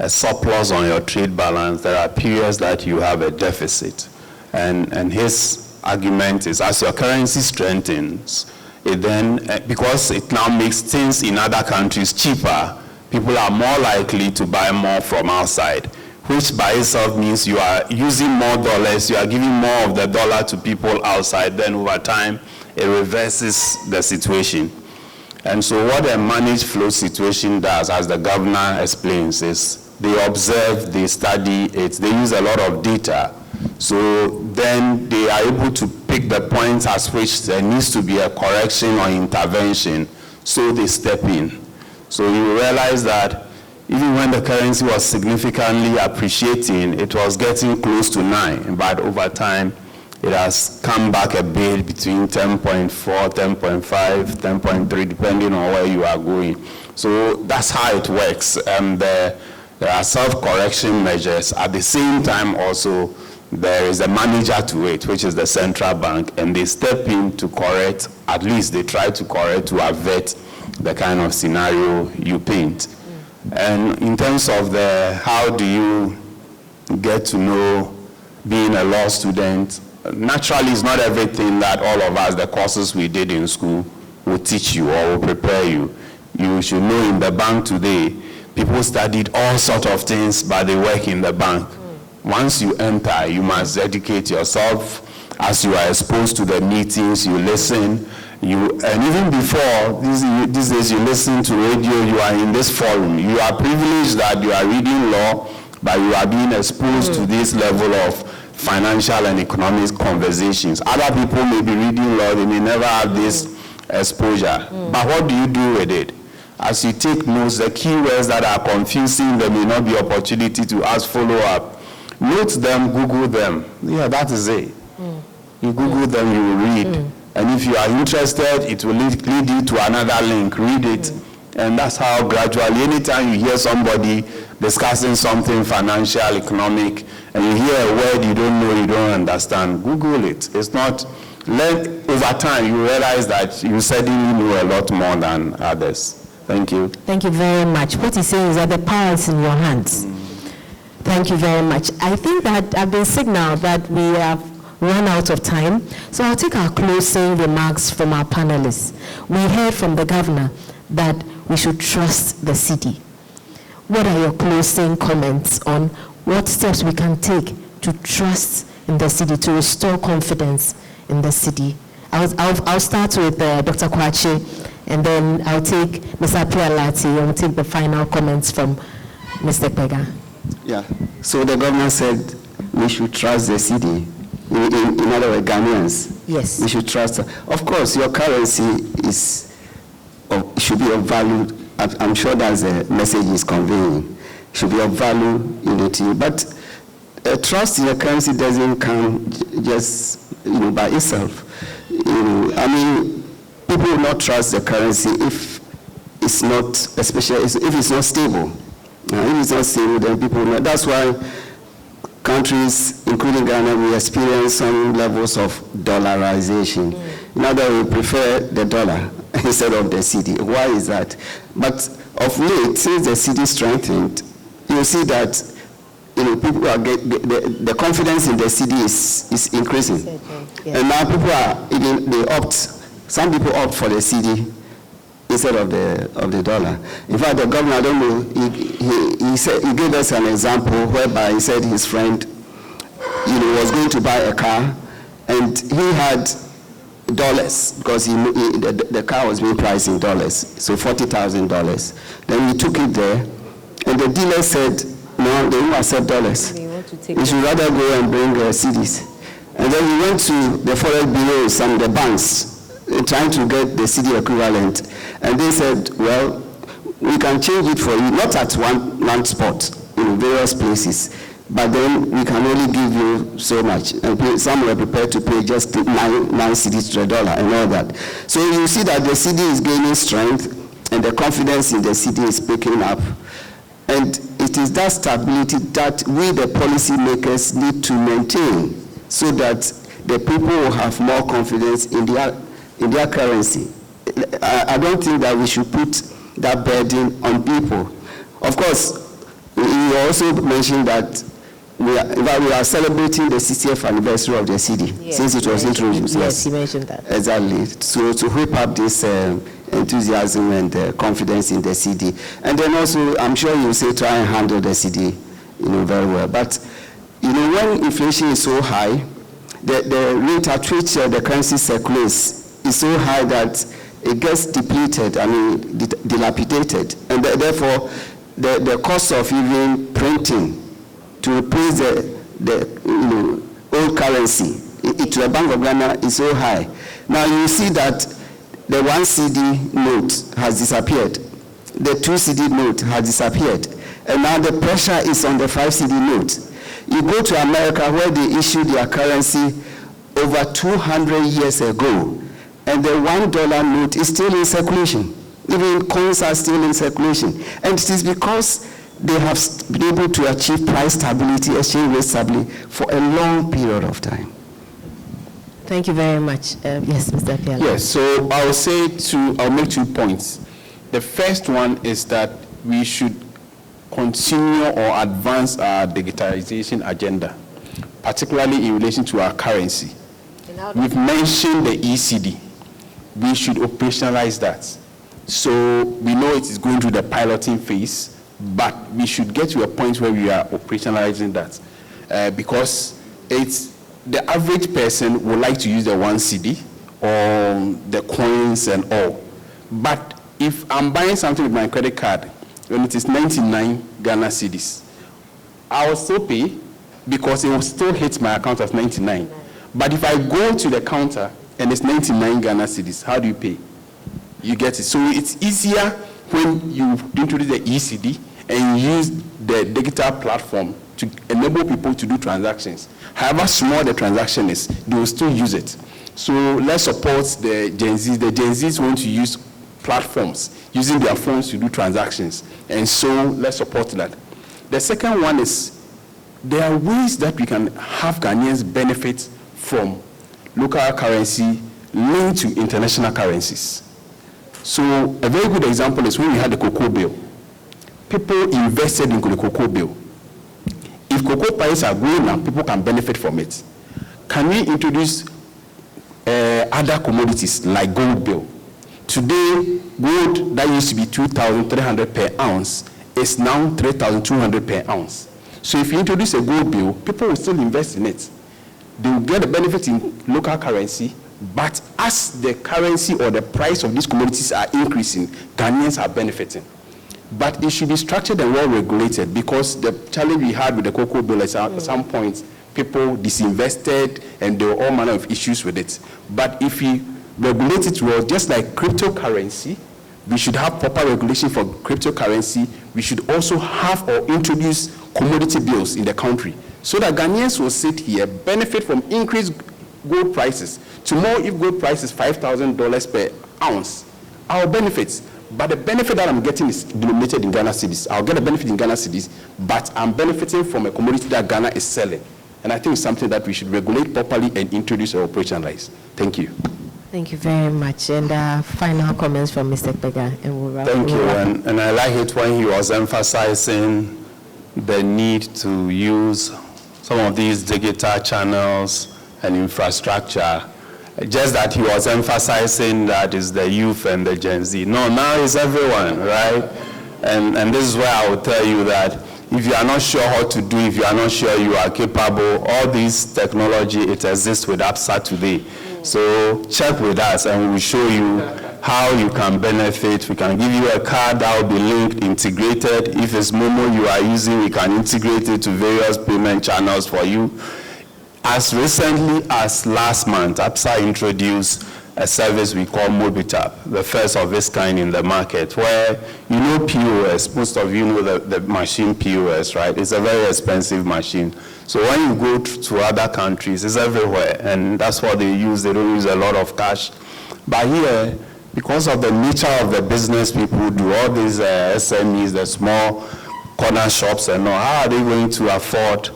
[SPEAKER 6] surplus on your trade balance. There are periods that you have a deficit. And his argument is, as your currency strengthens, it then, because it now makes things in other countries cheaper, people are more likely to buy more from outside, which by itself means you are using more dollars, you are giving more of the dollar to people outside, then over time, it reverses the situation. And so what a managed flow situation does, as the governor explains, is they observe, they study it, they use a lot of data. So then they are able to pick the points at which there needs to be a correction or intervention, so they step in. So you realize that even when the currency was significantly appreciating, it was getting close to 9, but over time, it has come back a bit between 10.4, 10.5, 10.3, depending on where you are going. So that's how it works. There are self-correction measures. At the same time also, there is a manager to it, which is the central bank, and they step in to correct, at least they try to correct to avert the kind of scenario you paint. And in terms of how do you get to know being a law student, naturally it's not everything that all of us, the courses we did in school, will teach you or will prepare you. You should know in the bank today, people studied all sorts of things, but they work in the bank. Once you enter, you must educate yourself. As you are exposed to the meetings, you listen. And even before, these days you listen to radio, you are in this forum. You are privileged that you are reading law, but you are being exposed to this level of financial and economic conversations. Other people may be reading law, they may never have this exposure. But what do you do with it? As you take notes, the keywords that are confusing, there may not be opportunity to ask follow-up. Note them, Google them. Yeah, that is it. You Google them, you will read. And if you are interested, it will lead you to another link. Read it. And that's how gradually, anytime you hear somebody discussing something financial, economic, and you hear a word you don't know, you don't understand, Google it. It's not, over time, you realize that you suddenly know a lot more than others. Thank you.
[SPEAKER 5] Thank you very much. What he's saying is that the power is in your hands. Thank you very much. I think that I've been signaled that we have run out of time, so I'll take our closing remarks from our panelists. We heard from the governor that we should trust the city. What are your closing comments on what steps we can take to trust in the city, to restore confidence in the city? I'll start with Dr. Kwache, and then I'll take Mr. Pialati, and we'll take the final comments from Mr. Pega.
[SPEAKER 7] Yeah, so the governor said we should trust the city. In other words, Ghanaians.
[SPEAKER 5] Yes.
[SPEAKER 7] We should trust. Of course, your currency should be of value. I'm sure that's the message is conveying. Should be of value, to you. But trust in the currency doesn't come just, by itself. I mean, people will not trust the currency if it's not, especially if it's not stable. If it's not stable, then people will not. That's why countries, including Ghana, we experience some levels of dollarization. In other words, we prefer the dollar instead of the cedi. Why is that? But of late, since the cedi strengthened, you see that people are the confidence in the cedi is increasing. Yes. And now people are some people opt for the cedi instead of the dollar. In fact, the governor, I don't know, he gave us an example whereby he said his friend, was going to buy a car, and he had dollars because the car was being priced in dollars, so $40,000. Then he took it there, and the dealer said, no, they won't accept dollars. We should rather go and bring cedis. And then he went to the forex bureaus and the banks, trying to get the cedi equivalent, and they said, well, we can change it for you, not at one spot, in various places, but then we can only give you so much. And some were prepared to pay just 9 cedis to $1 and all that. So you see that the cedi is gaining strength, and the confidence in the cedi is picking up. And it is that stability that we, the policymakers, need to maintain so that the people will have more confidence in their currency. I don't think that we should put that burden on people. Of course, you also mentioned that we are celebrating the 60th anniversary of the cedi, yes, since it was introduced.
[SPEAKER 5] Yes, you mentioned that.
[SPEAKER 7] Exactly. So to whip up this enthusiasm and confidence in the cedi. And then also, I'm sure you say try and handle the cedi, very well. But, when inflation is so high, the rate at which the currency circulates is so high that it gets depleted, dilapidated. And therefore, the cost of even printing to replace the old currency to the Bank of Ghana is so high. Now you see that the 1 cedi note has disappeared. The 2 cedi note has disappeared. And now the pressure is on the 5 cedi note. You go to America where they issued their currency over 200 years ago, and the $1 note is still in circulation. Even coins are still in circulation. And it is because they have been able to achieve price stability, exchange rate stability for a long period of time.
[SPEAKER 5] Thank you very much. Yes, Mr. Piala.
[SPEAKER 2] Yes, so I'll make 2 points. The first one is that we should continue or advance our digitalization agenda, particularly in relation to our currency. We've mentioned the ECD. We should operationalize that. So we know it is going through the piloting phase, but we should get to a point where we are operationalizing that, because the average person would like to use the 1 cedi or the coins and all. But if I'm buying something with my credit card, when it is 99 Ghana cedis, I will still pay,
[SPEAKER 6] because it will still hit my account of 99. But if I go to the counter and it's 99 Ghana cedis, how do you pay? You get it. So it's easier when you introduce the ECD and use the digital platform to enable people to do transactions. However small the transaction is, they will still use it. So let's support the Gen Zs. The Gen Zs want to use platforms, using their phones to do transactions. And so let's support that. The second one is, there are ways that we can have Ghanaians benefit from local currency linked to international currencies. So a very good example is when we had the cocoa bill. People invested in the cocoa bill. If cocoa prices are going up, people can benefit from it. Can we introduce other commodities like gold bill? Today, gold that used to be 2,300 per ounce is now 3,200 per ounce. So if you introduce a gold bill, people will still invest in it. They will get the benefit in local currency, but as the currency or the price of these commodities are increasing, Ghanaians are benefiting. But it should be structured and well regulated, because the challenge we had with the cocoa bill is at some point people disinvested and there were all manner of issues with it. But if we regulate it well, just like cryptocurrency, we should have proper regulation for cryptocurrency. We should also have or introduce commodity bills in the country, so that Ghanaians will sit here, benefit from increased gold prices. Tomorrow, if gold price is $5,000 per ounce, I'll benefit. But the benefit that I'm getting is denominated in Ghana cedis. I'll get a benefit in Ghana cedis, but I'm benefiting from a commodity that Ghana is selling. And I think it's something that we should regulate properly and introduce or operationalize. Thank you.
[SPEAKER 5] Thank you very much. And final comments from Mr. Pega, and we'll wrap.
[SPEAKER 6] Thank you. And I like it when he was emphasizing the need to use some of these digital channels and infrastructure. Just that he was emphasizing that is the youth and the Gen Z. No, now it's everyone, right? And this is where I will tell you that if you are not sure how to do, if you are not sure you are capable, all this technology, it exists with ABSA today. So check with us and we'll show you how you can benefit. We can give you a card that will be linked, integrated. If it's Momo you are using, we can integrate it to various payment channels for you. As recently as last month, ABSA introduced a service we call MobiTap, the first of its kind in the market, where you know POS, most of you know the machine POS, right? It's a very expensive machine. So when you go to other countries, it's everywhere, and that's what they use. They don't use a lot of cash. But here, because of the nature of the business people do, all these SMEs, the small corner shops and all, how are they going to afford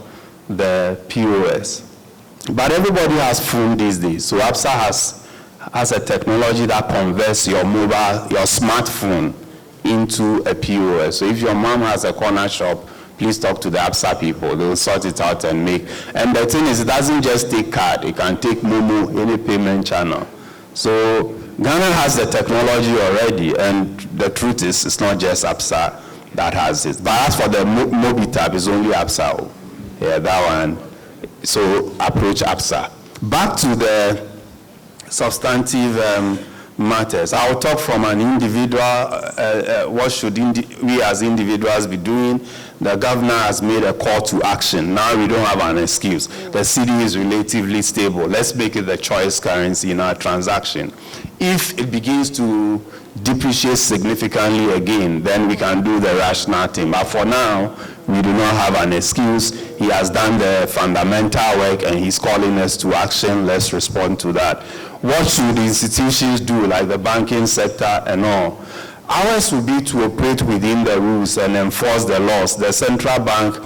[SPEAKER 6] the POS? But everybody has phone these days. So ABSA has a technology that converts your mobile, your smartphone into a POS. So if your mom has a corner shop, please talk to the ABSA people. They will sort it out and make. And the thing is, it doesn't just take card. It can take Momo, any payment channel. So Ghana has the technology already, and the truth is, it's not just ABSA that has it. But as for the MobiTap, it's only ABSA. Yeah, that one. So approach ABSA. Back to the substantive matters. I will talk from an individual, what should we as individuals be doing. The governor has made a call to action. Now we don't have an excuse. The cedi is relatively stable. Let's make it the choice currency in our transaction. If it begins to depreciate significantly again, then we can do the rational thing. But for now, we do not have an excuse. He has done the fundamental work and he's calling us to action. Let's respond to that. What should the institutions do, like the banking sector and all? Ours will be to operate within the rules and enforce the laws. The central bank,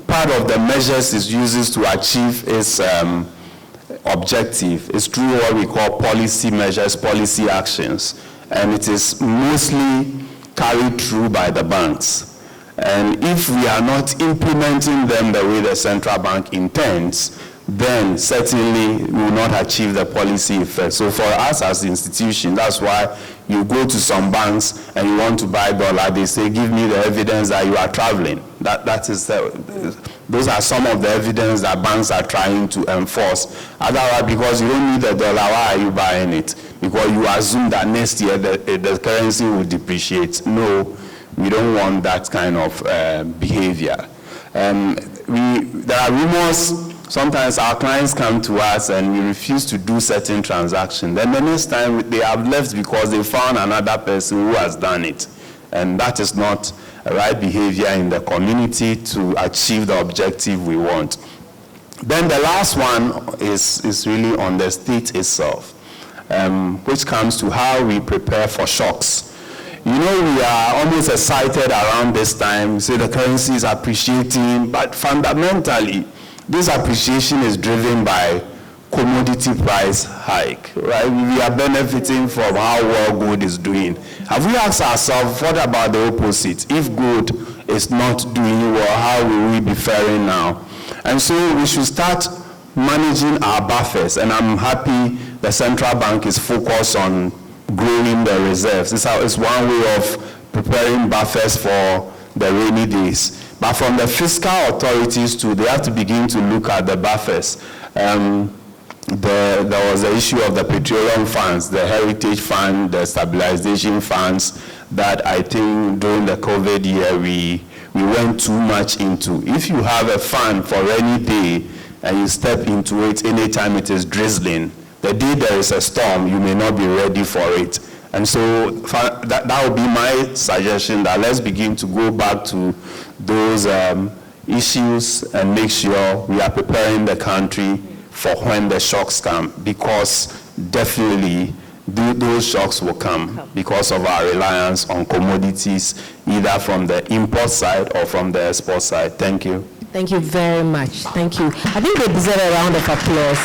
[SPEAKER 6] part of the measures it uses to achieve its objective is through what we call policy measures, policy actions. And it is mostly carried through by the banks. And if we are not implementing them the way the central bank intends, then certainly we will not achieve the policy effect. So for us as an institution, that's why you go to some banks and you want to buy dollar, they say, give me the evidence that you are traveling. Those are some of the evidence that banks are trying to enforce. Otherwise, because you don't need the dollar, why are you buying it? Because you assume that next year the currency will depreciate. No, we don't want that kind of behavior. there are rumors. Sometimes our clients come to us and we refuse to do certain transactions. Then the next time they have left because they found another person who has done it. And that is not a right behavior in the community to achieve the objective we want. Then the last one is really on the state itself, which comes to how we prepare for shocks. You know, we are almost excited around this time, say the currency is appreciating, but fundamentally, this appreciation is driven by commodity price hike, right? We are benefiting from how well gold is doing. Have we asked ourselves, what about the opposite? If gold is not doing well, how will we be faring now? And so we should start managing our buffers, and I'm happy the central bank is focused on growing the reserves. It's one way of preparing buffers for the rainy days. But from the fiscal authorities too, they have to begin to look at the buffers. There was the issue of the petroleum funds, the heritage fund, the stabilization funds that I think during the COVID year we went too much into. If you have a fund for rainy day and you step into it anytime it is drizzling, the day there is a storm, you may not be ready for it. And so that would be my suggestion, that let's begin to go back to those issues and make sure we are preparing the country for when the shocks come, because definitely those shocks will come because of our reliance on commodities, either from the import side or from the export side. Thank you.
[SPEAKER 5] Thank you very much. Thank you. I think they deserve a round of applause.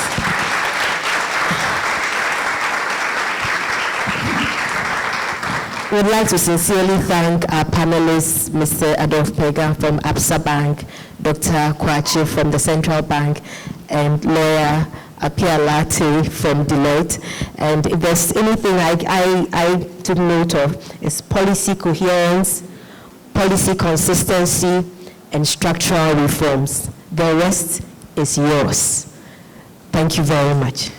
[SPEAKER 5] We'd like to sincerely thank our panelists, Mr. Adolf Pega from ABSA Bank, Dr. Kwache from the Central Bank, and lawyer Apia Latte from Deloitte. And if there's anything I took note of, is policy coherence, policy consistency, and structural reforms. The rest is yours. Thank you very much.